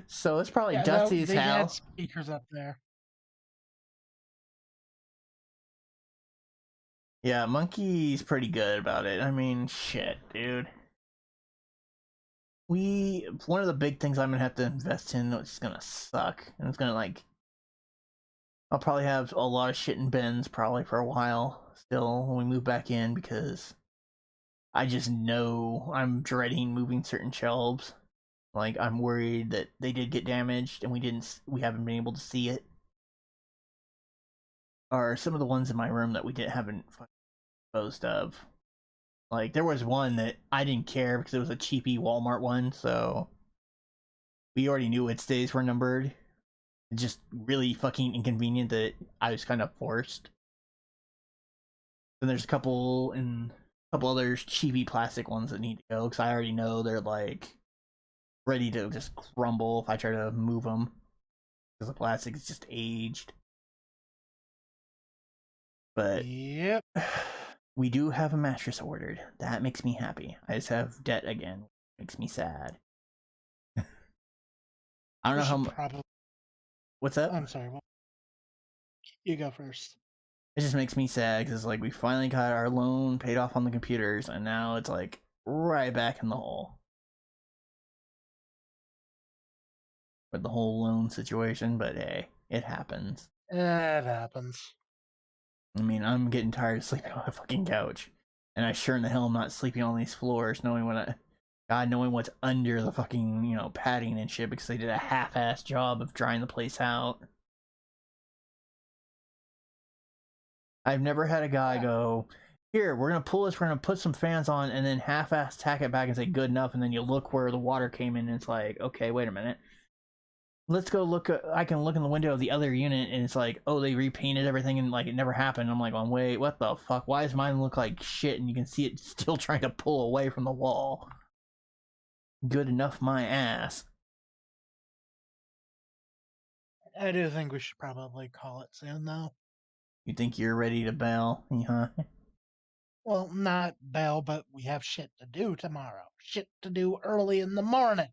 A: So it's probably dusty as hell. They
B: had speakers up there.
A: Yeah, Monkey's pretty good about it. I mean, shit, dude. One of the big things I'm gonna have to invest in, which is gonna suck, and it's gonna like, I'll probably have a lot of shit in bins probably for a while still when we move back in, because I just know I'm dreading moving certain shelves. Like, I'm worried that they did get damaged and we haven't been able to see it. Or some of the ones in my room that we haven't disposed of. Like, there was one that I didn't care because it was a cheapy Walmart one, so we already knew its days were numbered. It's just really fucking inconvenient that I was kind of forced. Then there's a couple other cheapy plastic ones that need to go, because I already know they're like ready to just crumble if I try to move them, because the plastic is just aged. But
B: yep,
A: we do have a mattress ordered. That makes me happy. I just have debt again. Makes me sad. I don't know how much. What's up?
B: I'm sorry. You go first.
A: It just makes me sad because like we finally got our loan paid off on the computers, and now it's like right back in the hole with the whole loan situation. But hey, it happens.
B: It happens.
A: I mean, I'm getting tired of sleeping on a fucking couch, and I sure in the hell am not sleeping on these floors, knowing what's under the fucking, you know, padding and shit, because they did a half-ass job of drying the place out. I've never had a guy go, here, we're gonna pull this, we're gonna put some fans on, and then half-ass tack it back and say good enough, and then you look where the water came in, and it's like, okay, wait a minute. Let's go look. I can look in the window of the other unit, and it's like, oh, they repainted everything, and like it never happened. I'm like, wait, what the fuck? Why does mine look like shit? And you can see it still trying to pull away from the wall. Good enough, my ass.
B: I do think we should probably call it soon, though.
A: You think you're ready to bail, huh?
B: Well, not bail, but we have shit to do tomorrow. Shit to do early in the morning.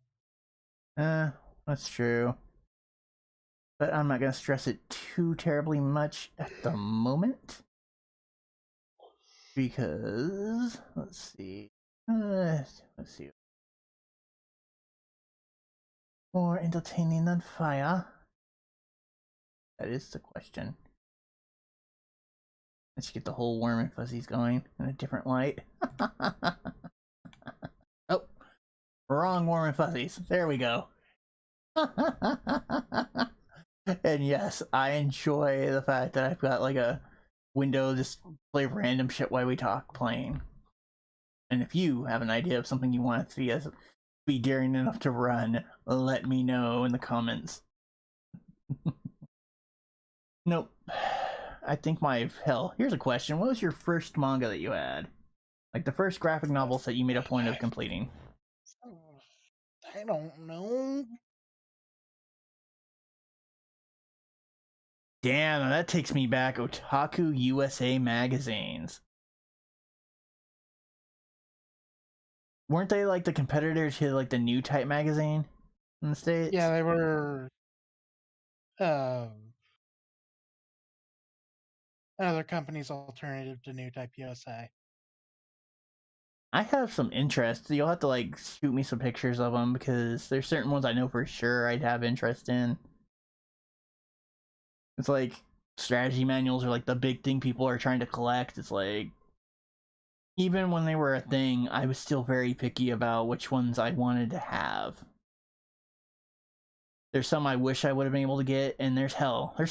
A: That's true. But I'm not going to stress it too terribly much at the moment. Because, let's see. More entertaining than fire? That is the question. Let's get the whole Warm and Fuzzies going in a different light. Oh, wrong Warm and Fuzzies. There we go. And yes, I enjoy the fact that I've got like a window just play random shit while we talk playing. And if you have an idea of something you want to see us be daring enough to run, let me know in the comments. Nope. I think here's a question. What was your first manga that you had? Like the first graphic novels that you made a point of completing?
B: I don't know.
A: Damn, that takes me back. Otaku USA magazines. Weren't they like the competitors to like the New Type magazine in the
B: Yeah,
A: States?
B: they were another company's alternative to New Type USA.
A: I have some interest. You'll have to like shoot me some pictures of them because there's certain ones I know for sure I'd have interest in. It's like strategy manuals are like the big thing people are trying to collect. It's like even when they were a thing, I was still very picky about which ones I wanted to have. There's some I wish I would have been able to get, and there's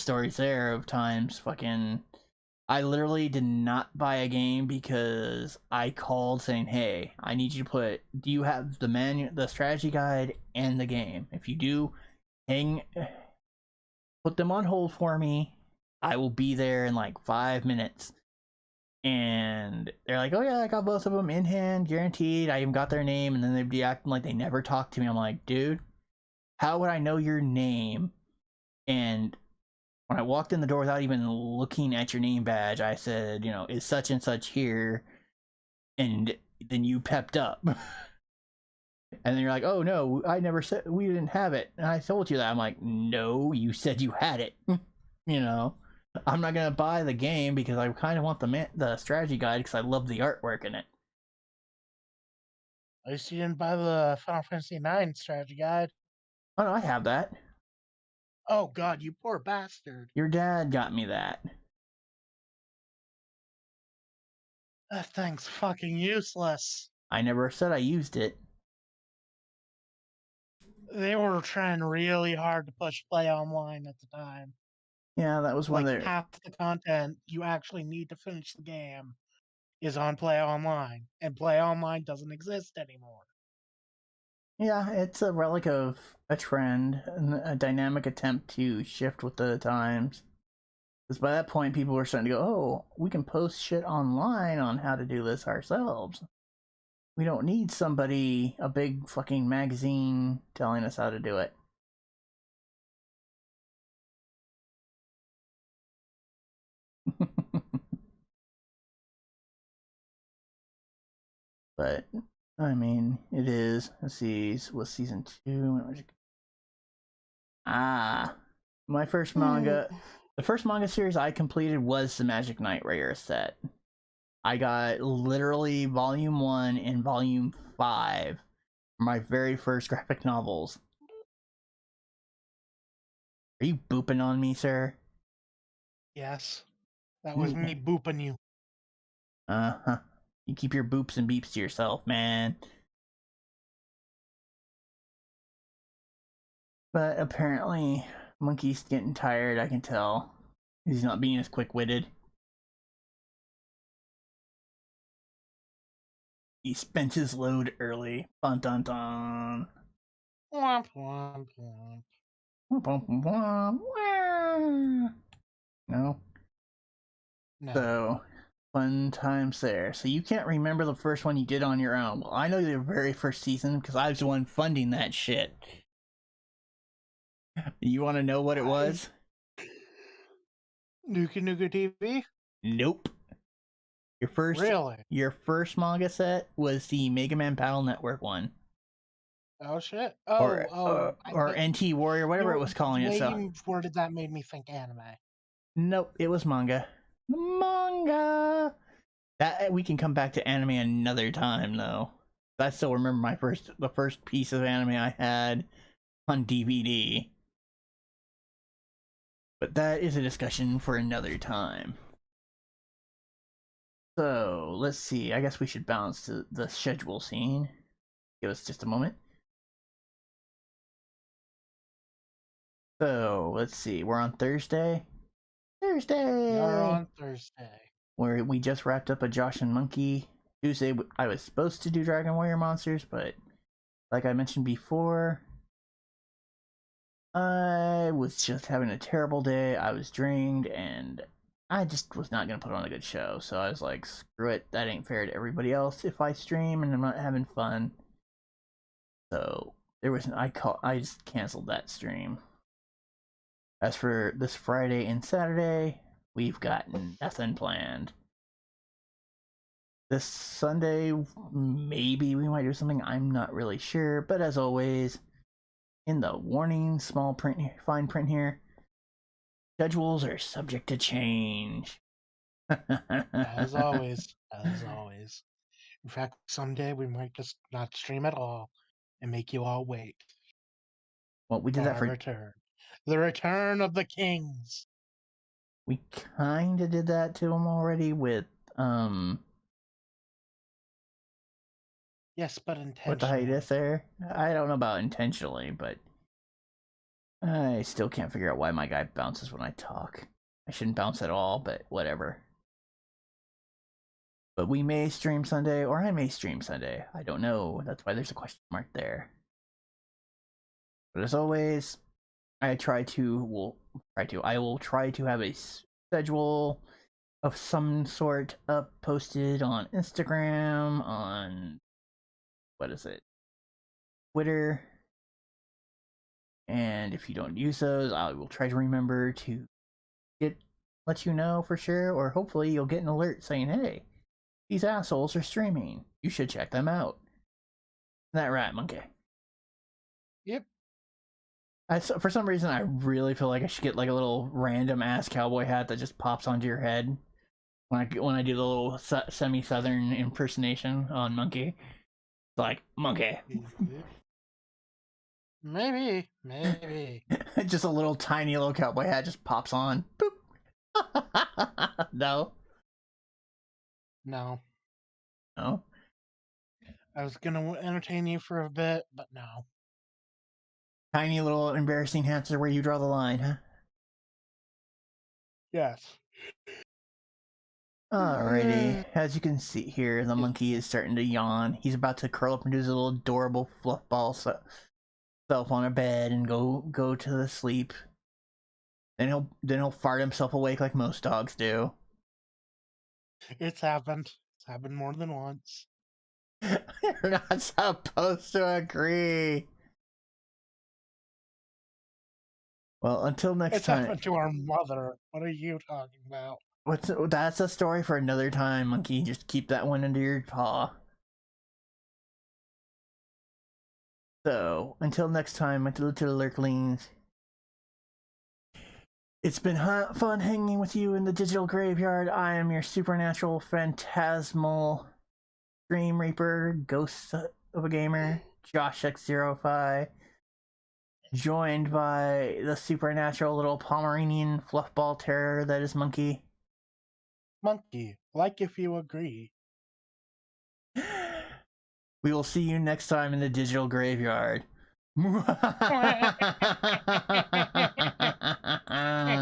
A: stories there of times fucking I literally did not buy a game because I called saying, "Hey, I need you to do you have the strategy guide and the game? If you do, hang put them on hold for me. I will be there in like 5 minutes." And they're like, "Oh yeah, I got both of them in hand, guaranteed." I even got their name, and then they'd be acting like they never talked to me. I'm like, "Dude, how would I know your name?" And when I walked in the door without even looking at your name badge, I said, "Is such and such here?" And then you pepped up. And then you're like, "Oh no, I never said we didn't have it." And I told you that. I'm like, "No, you said you had it." you know, I'm not gonna buy the game because I kind of want the strategy guide because I love the artwork in it.
B: At least you didn't buy the Final Fantasy IX strategy guide.
A: Oh no, I have that.
B: Oh god, you poor bastard.
A: Your dad got me that.
B: That thing's fucking useless.
A: I never said I used it.
B: They were trying really hard to push play online at the time.
A: Yeah, that was one of
B: Like
A: their.
B: half the content you actually need to finish the game is on play online, and play online doesn't exist anymore.
A: Yeah, it's a relic of a trend, a dynamic attempt to shift with the times. Because by that point, people were starting to go, "Oh, we can post shit online on how to do this ourselves. We don't need a big fucking magazine, telling us how to do it." But, I mean, it is. Let's see, what's season 2? Ah, my first
B: Hmm.
A: manga. The first manga series I completed was the Magic Knight Rare set. I got literally volume 1 and volume 5 for my very first graphic novels. Are you booping on me, sir?
B: Yes, that was me booping you.
A: Uh-huh. You keep your boops and beeps to yourself, man. But apparently, Monkey's getting tired, I can tell. He's not being as quick-witted. He spent his load early. Dun dun dun.
B: Womp, womp, womp.
A: No?
B: No.
A: So, fun times there. So you can't remember the first one you did on your own. Well, I know your very first season because I was the one funding that shit. You want to know what it
B: I
A: was?
B: Nuka Nuka TV?
A: Nope. Your first
B: Really?
A: your first manga set was the Mega Man Battle Network one,
B: Oh shit.
A: or NT Warrior, whatever it was
B: The
A: calling
B: way
A: itself.
B: you worded that made me think anime.
A: Nope, it was manga. Manga. That we can come back to anime another time though. I still remember the first piece of anime I had on DVD. But that is a discussion for another time. So let's see. I guess we should balance the schedule scene. Give us just a moment. So let's see. We're on Thursday.
B: We are
A: Thursday.
B: on Thursday.
A: Where we just wrapped up a Josh and Monkey. Tuesday, I was supposed to do Dragon Warrior Monsters, but like I mentioned before, I was just having a terrible day. I was drained, and I just was not gonna put on a good show. So I was like, screw it. That ain't fair to everybody else if I stream and I'm not having fun. So there was I just canceled that stream. As for this Friday and Saturday, we've got nothing planned. This Sunday, maybe we might do something. I'm not really sure, but as always, in the warning, small print, fine print here, schedules are subject to change.
B: As always, as always. In fact, someday we might just not stream at all and make you all wait
A: Well, we did
B: for
A: that
B: our
A: for.
B: return. The return of the kings.
A: We kind of did that to him already with
B: Yes, but
A: with the
B: intentionally.
A: hiatus there. I don't know about intentionally, but I still can't figure out why my guy bounces when I talk. I shouldn't bounce at all, but whatever. But we may stream Sunday, or I may stream Sunday. I don't know. That's why there's a question mark there. But as always, I will try to have a schedule of some sort up posted on Instagram, on what is it? Twitter. And if you don't use those, I will try to remember to let you know for sure, or hopefully you'll get an alert saying, hey, these assholes are streaming. You should check them out. Isn't that right, Monkey?
B: Yep.
A: For some reason, I really feel like I should get like a little random ass cowboy hat that just pops onto your head when I do the little semi-southern impersonation on Monkey. It's like, Monkey.
B: Maybe.
A: Just a little tiny little cowboy hat just pops on. Boop. No.
B: No.
A: No.
B: I was gonna entertain you for a bit, but no.
A: Tiny little embarrassing hats are where you draw the line, huh?
B: Yes.
A: Alrighty. As you can see here, the monkey is starting to yawn. He's about to curl up into his little adorable fluff ball self on a bed and go to sleep. Then he'll fart himself awake like most dogs do.
B: It's happened. It's happened more than once.
A: You're not supposed to agree. Well, until next
B: It's
A: time.
B: happened to our mother. What are you talking about?
A: That's a story for another time, monkey. Just keep that one under your paw. So, until next time, my little lurklings. It's been fun hanging with you in the digital graveyard. I am your supernatural, phantasmal Dream Reaper, ghost of a gamer, Josh X05, joined by the supernatural little Pomeranian fluffball terror that is Monkey.
B: Monkey, like if you agree.
A: We will see you next time in the digital graveyard.